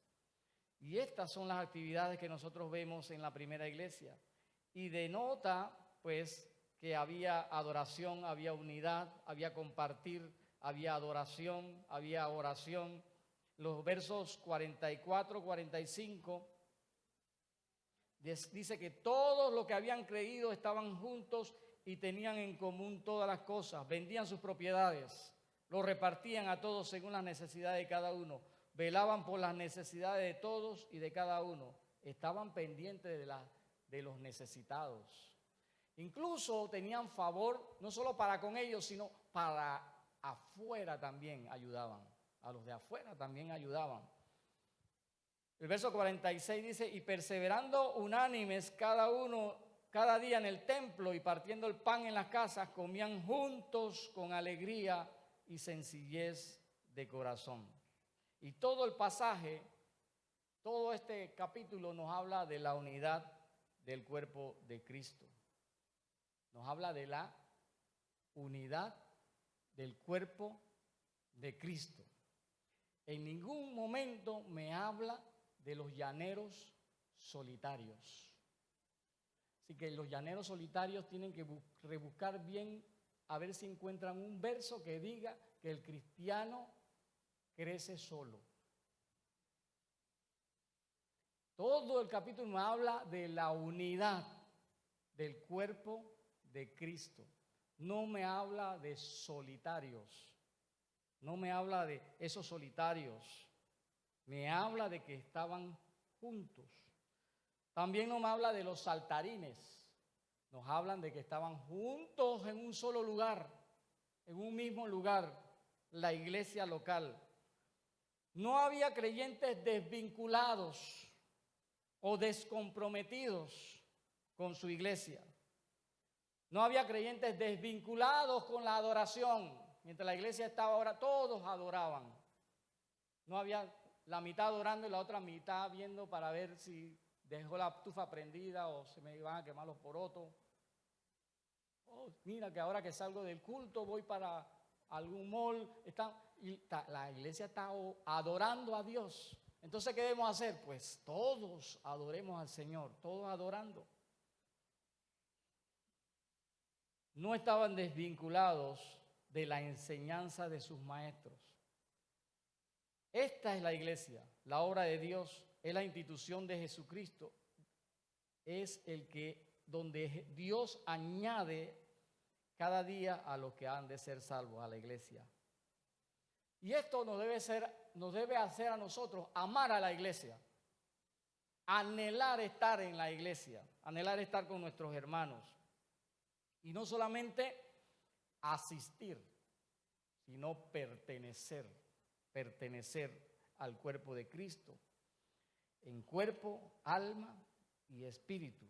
Y estas son las actividades que nosotros vemos en la primera iglesia. Y denota, pues, que había adoración, había unidad, había compartir, había adoración, había oración. Los versos 44, 45 dice que todos los que habían creído estaban juntos y tenían en común todas las cosas. Vendían sus propiedades, lo repartían a todos según las necesidades de cada uno. Velaban por las necesidades de todos y de cada uno. Estaban pendientes de los necesitados. Incluso tenían favor no solo para con ellos, sino para afuera también ayudaban. A los de afuera también ayudaban. El verso 46 dice, y perseverando unánimes cada día en el templo y partiendo el pan en las casas, comían juntos con alegría y sencillez de corazón. Y todo el pasaje, todo este capítulo nos habla de la unidad del cuerpo de Cristo. Nos habla de la unidad del cuerpo de Cristo. En ningún momento me habla de los llaneros solitarios. Así que los llaneros solitarios tienen que rebuscar bien a ver si encuentran un verso que diga que el cristiano crece solo. Todo el capítulo me habla de la unidad del cuerpo de Cristo. No me habla de solitarios. No me habla de esos solitarios. Me habla de que estaban juntos. También no me habla de los saltarines. Nos hablan de que estaban juntos en un solo lugar, en un mismo lugar, la iglesia local. No había creyentes desvinculados o descomprometidos con su iglesia. No había creyentes desvinculados con la adoración. Mientras la iglesia estaba ahora, todos adoraban. No había la mitad adorando y la otra mitad viendo para ver si dejó la estufa prendida o se me iban a quemar los porotos. Oh, mira que ahora que salgo del culto voy para algún mall. La iglesia está adorando a Dios. Entonces, ¿qué debemos hacer? Pues todos adoremos al Señor, todos adorando. No estaban desvinculados de la enseñanza de sus maestros. Esta es la iglesia, la obra de Dios, es la institución de Jesucristo, es el que, donde Dios añade cada día a los que han de ser salvos, a la iglesia. Y esto nos debe hacer a nosotros amar a la iglesia, anhelar estar en la iglesia, anhelar estar con nuestros hermanos. Y no solamente asistir, sino pertenecer al cuerpo de Cristo, en cuerpo, alma y espíritu.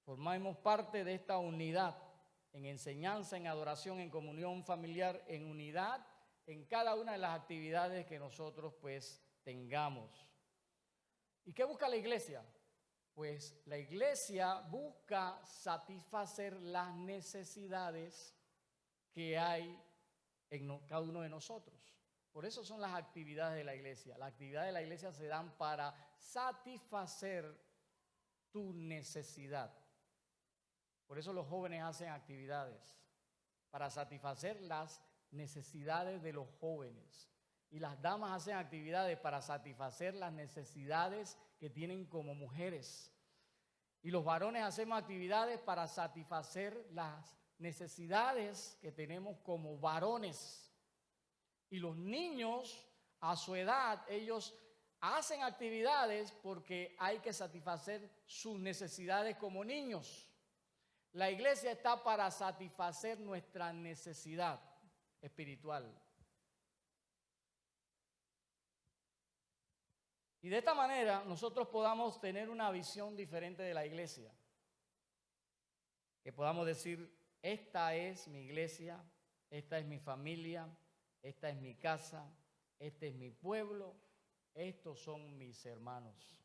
Formamos parte de esta unidad, en enseñanza, en adoración, en comunión familiar, en unidad, en cada una de las actividades que nosotros pues tengamos. ¿Y qué busca la iglesia? Pues la iglesia busca satisfacer las necesidades que hay en cada uno de nosotros. Por eso son las actividades de la iglesia. Las actividades de la iglesia se dan para satisfacer tu necesidad. Por eso los jóvenes hacen actividades, para satisfacer las necesidades de los jóvenes. Y las damas hacen actividades para satisfacer las necesidades que tienen como mujeres. Y los varones hacemos actividades para satisfacer las necesidades que tenemos como varones. Y los niños, a su edad, ellos hacen actividades porque hay que satisfacer sus necesidades como niños. La iglesia está para satisfacer nuestra necesidad espiritual. Y de esta manera nosotros podamos tener una visión diferente de la iglesia. Que podamos decir, esta es mi iglesia, esta es mi familia, esta es mi casa, este es mi pueblo, estos son mis hermanos.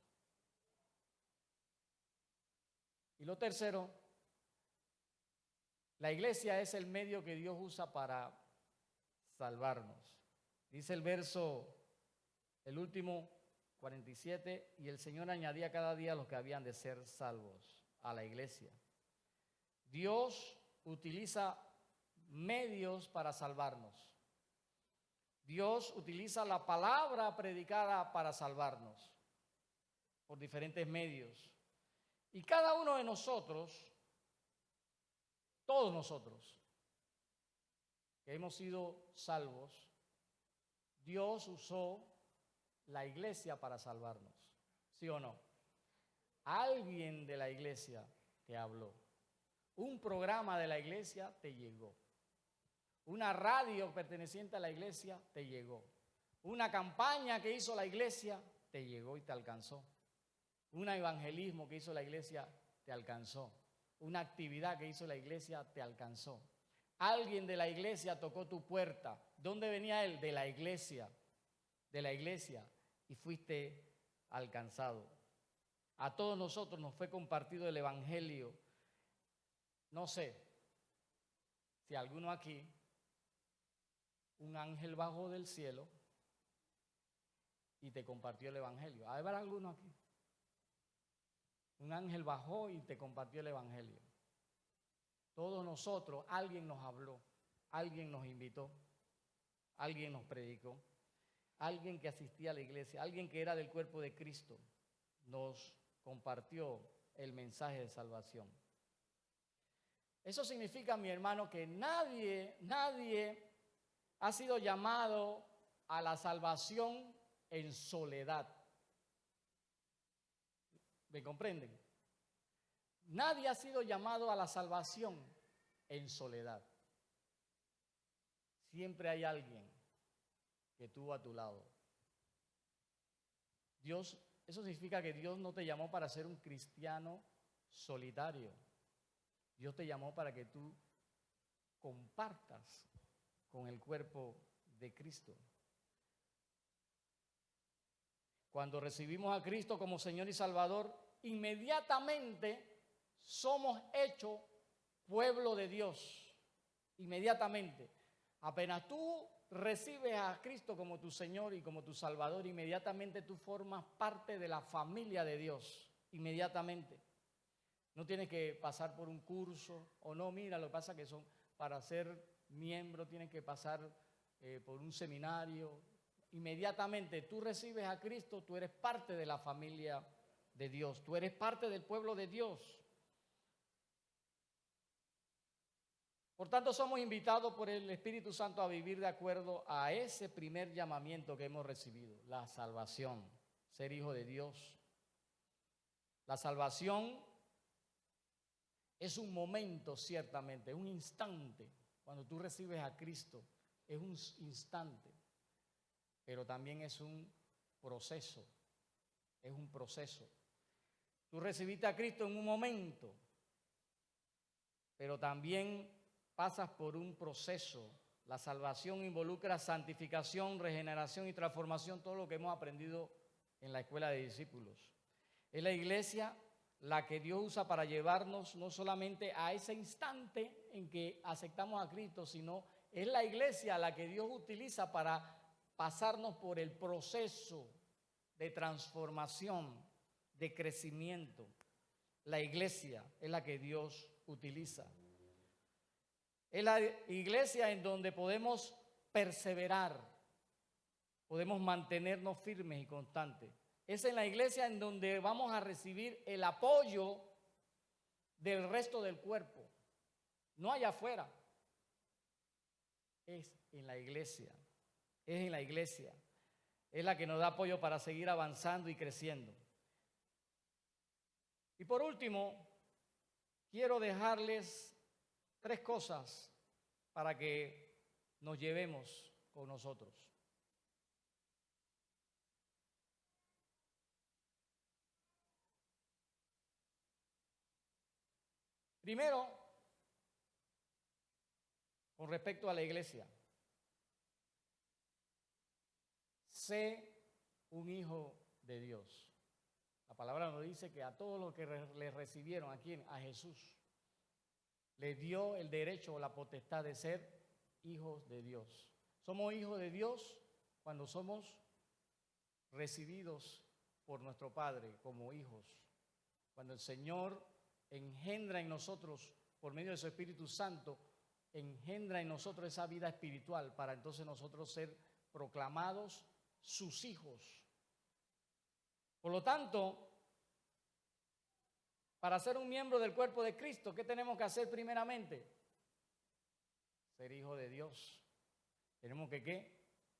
Y lo tercero, la iglesia es el medio que Dios usa para salvarnos. Dice el verso, el último, 47, y el Señor añadía cada día a los que habían de ser salvos a la iglesia. Dios utiliza medios para salvarnos. Dios utiliza la palabra predicada para salvarnos por diferentes medios. Y cada uno de nosotros, todos nosotros que hemos sido salvos, Dios usó la iglesia para salvarnos. ¿Sí o no? Alguien de la iglesia te habló. Un programa de la iglesia te llegó. Una radio perteneciente a la iglesia te llegó. Una campaña que hizo la iglesia te llegó y te alcanzó. Un evangelismo que hizo la iglesia te alcanzó. Una actividad que hizo la iglesia te alcanzó. Alguien de la iglesia tocó tu puerta. ¿Dónde venía él? De la iglesia. De la iglesia. Y fuiste alcanzado. A todos nosotros nos fue compartido el evangelio. No sé si alguno aquí, un ángel bajó del cielo y te compartió el evangelio. ¿Hay alguno aquí? Un ángel bajó y te compartió el evangelio. Todos nosotros, alguien nos habló, alguien nos invitó, alguien nos predicó, alguien que asistía a la iglesia, alguien que era del cuerpo de Cristo, nos compartió el mensaje de salvación. Eso significa, mi hermano, que nadie ha sido llamado a la salvación en soledad. ¿Me comprenden? Nadie ha sido llamado a la salvación en soledad. Siempre hay alguien que tuvo a tu lado. Dios, eso significa que Dios no te llamó para ser un cristiano solitario. Dios te llamó para que tú compartas con el cuerpo de Cristo. Cuando recibimos a Cristo como Señor y Salvador, inmediatamente somos hechos pueblo de Dios. Inmediatamente. Apenas tú recibes a Cristo como tu Señor y como tu Salvador, inmediatamente tú formas parte de la familia de Dios. Inmediatamente. No tienes que pasar por un curso o no. Mira, lo que pasa es que son para ser miembro, tienes que pasar por un seminario. Inmediatamente tú recibes a Cristo, tú eres parte de la familia de Dios. Tú eres parte del pueblo de Dios. Por tanto, somos invitados por el Espíritu Santo a vivir de acuerdo a ese primer llamamiento que hemos recibido, la salvación, ser hijo de Dios. La salvación es un momento, ciertamente, un instante. Cuando tú recibes a Cristo, es un instante, pero también es un proceso, es un proceso. Tú recibiste a Cristo en un momento, pero también pasas por un proceso. La salvación involucra santificación, regeneración y transformación, todo lo que hemos aprendido en la escuela de discípulos. Es la iglesia la que Dios usa para llevarnos no solamente a ese instante en que aceptamos a Cristo, sino es la iglesia la que Dios utiliza para pasarnos por el proceso de transformación, de crecimiento. La iglesia es la que Dios utiliza. Es la iglesia en donde podemos perseverar, podemos mantenernos firmes y constantes. Es en la iglesia en donde vamos a recibir el apoyo del resto del cuerpo, no allá afuera. Es en la iglesia, es en la iglesia. Es la que nos da apoyo para seguir avanzando y creciendo. Y por último, quiero dejarles 3 cosas para que nos llevemos con nosotros. Primero, con respecto a la iglesia, sé un hijo de Dios. La palabra nos dice que a todos los que le recibieron, ¿a quién? A Jesús. Le dio el derecho o la potestad de ser hijos de Dios. Somos hijos de Dios cuando somos recibidos por nuestro Padre como hijos. Cuando el Señor engendra en nosotros, por medio de su Espíritu Santo, engendra en nosotros esa vida espiritual para entonces nosotros ser proclamados sus hijos. Por lo tanto, para ser un miembro del cuerpo de Cristo, ¿qué tenemos que hacer primeramente? Ser hijo de Dios. Tenemos que ¿qué?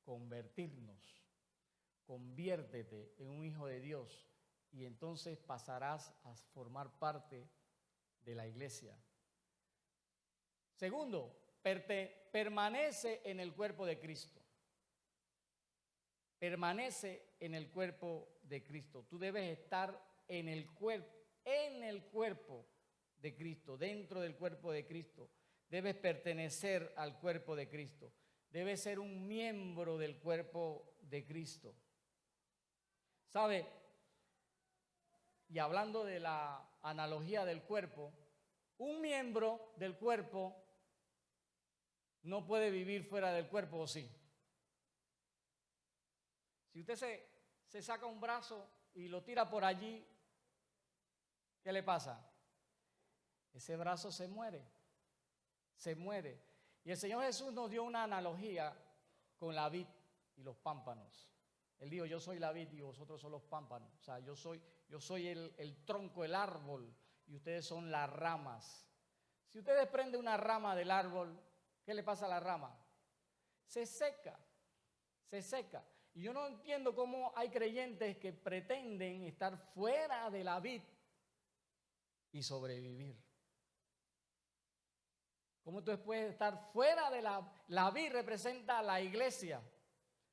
Convertirnos. Conviértete en un hijo de Dios y entonces pasarás a formar parte de la iglesia. Segundo, permanece en el cuerpo de Cristo. Permanece en el cuerpo de Cristo. Tú debes estar en el cuerpo de Cristo, dentro del cuerpo de Cristo. Debes pertenecer al cuerpo de Cristo. Debes ser un miembro del cuerpo de Cristo. ¿Sabe? Y hablando de la analogía del cuerpo, un miembro del cuerpo no puede vivir fuera del cuerpo, ¿o sí? Si usted se saca un brazo y lo tira por allí, ¿qué le pasa? Ese brazo se muere, se muere. Y el Señor Jesús nos dio una analogía con la vid y los pámpanos. Él dijo, yo soy la vid y vosotros son los pámpanos. O sea, yo soy el tronco, el árbol, y ustedes son las ramas. Si usted desprende una rama del árbol, ¿qué le pasa a la rama? Se seca, se seca. Y yo no entiendo cómo hay creyentes que pretenden estar fuera de la vid y sobrevivir. ¿Cómo tú puedes estar fuera de la vid? Representa a la iglesia.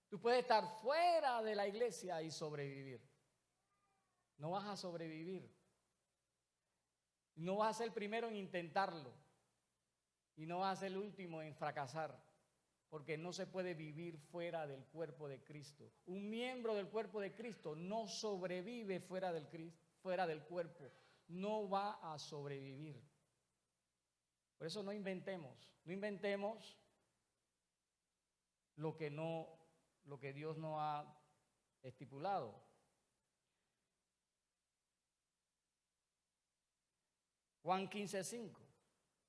Tú puedes estar fuera de la iglesia y sobrevivir. No vas a sobrevivir. No vas a ser el primero en intentarlo. Y no vas a ser el último en fracasar. Porque no se puede vivir fuera del cuerpo de Cristo. Un miembro del cuerpo de Cristo no sobrevive fuera del cuerpo. No va a sobrevivir. Por eso no inventemos lo que Dios no ha estipulado. Juan 15:5.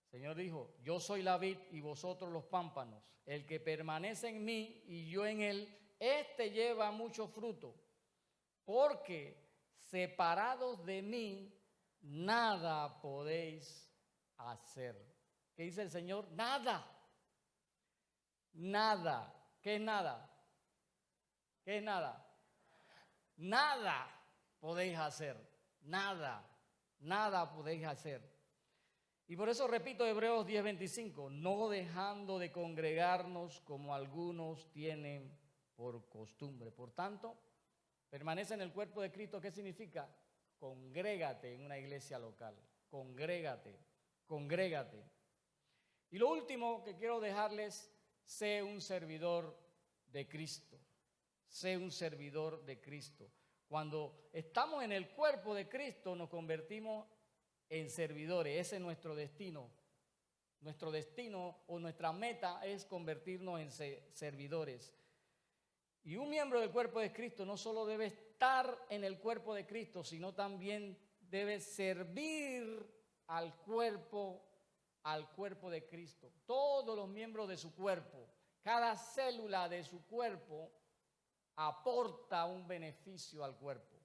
El Señor dijo, yo soy la vid y vosotros los pámpanos. El que permanece en mí y yo en él, este lleva mucho fruto. Porque separados de mí, nada podéis hacer. ¿Qué dice el Señor? Nada. Nada. ¿Qué es nada? ¿Qué es nada? Nada podéis hacer. Nada. Nada podéis hacer. Y por eso repito Hebreos 10:25, no dejando de congregarnos como algunos tienen por costumbre. Por tanto, permanece en el cuerpo de Cristo. ¿Qué significa? Congrégate en una iglesia local. Congrégate, congrégate. Y lo último que quiero dejarles, sé un servidor de Cristo. Sé un servidor de Cristo. Cuando estamos en el cuerpo de Cristo, nos convertimos en servidores. Ese es nuestro destino. Nuestro destino o nuestra meta es convertirnos en servidores. Y un miembro del cuerpo de Cristo no solo debe estar en el cuerpo de Cristo, sino también debe servir al cuerpo de Cristo. Todos los miembros de su cuerpo, cada célula de su cuerpo aporta un beneficio al cuerpo.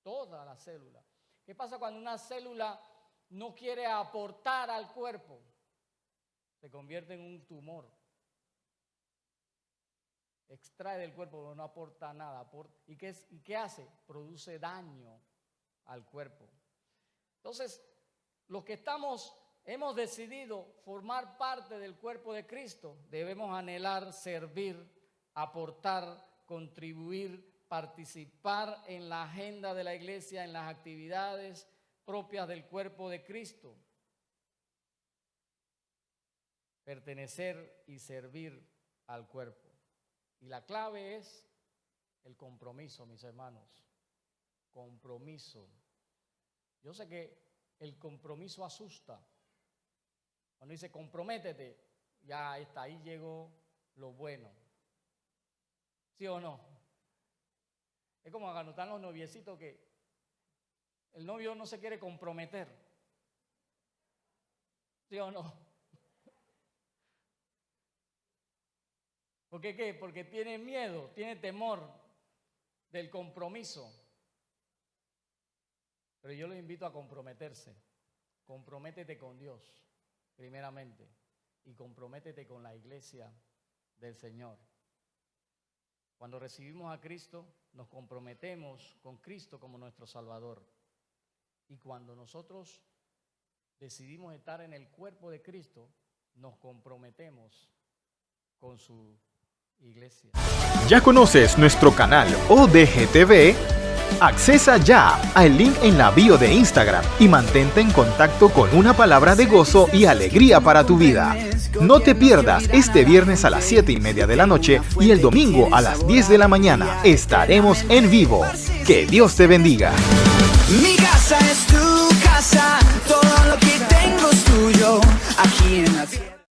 Toda la célula. ¿Qué pasa cuando una célula no quiere aportar al cuerpo? Se convierte en un tumor. Extrae del cuerpo, pero no aporta nada. ¿Y qué hace? Produce daño al cuerpo. Entonces, los que hemos decidido formar parte del cuerpo de Cristo, debemos anhelar servir, aportar, contribuir, participar en la agenda de la iglesia, en las actividades propias del cuerpo de Cristo. Pertenecer y servir al cuerpo. Y la clave es el compromiso, mis hermanos. Compromiso. Yo sé que el compromiso asusta. Cuando dice comprométete, ya está, ahí llegó lo bueno. ¿Sí o no? Es como cuando están los noviecitos que el novio no se quiere comprometer. ¿Sí o no? ¿Por qué qué? Porque tiene miedo, tiene temor del compromiso. Pero yo los invito a comprometerse. Comprométete con Dios, primeramente, y comprométete con la iglesia del Señor. Cuando recibimos a Cristo, nos comprometemos con Cristo como nuestro Salvador. Y cuando nosotros decidimos estar en el cuerpo de Cristo, nos comprometemos con su iglesia. ¿Ya conoces nuestro canal ODGTV? Accesa ya al link en la bio de Instagram y mantente en contacto con una palabra de gozo y alegría para tu vida. No te pierdas este viernes a las 7:30 de la noche y el domingo a las 10 de la mañana. Estaremos en vivo. Que Dios te bendiga. Mi casa es tu casa, todo lo que tengo es tuyo, aquí en la tierra.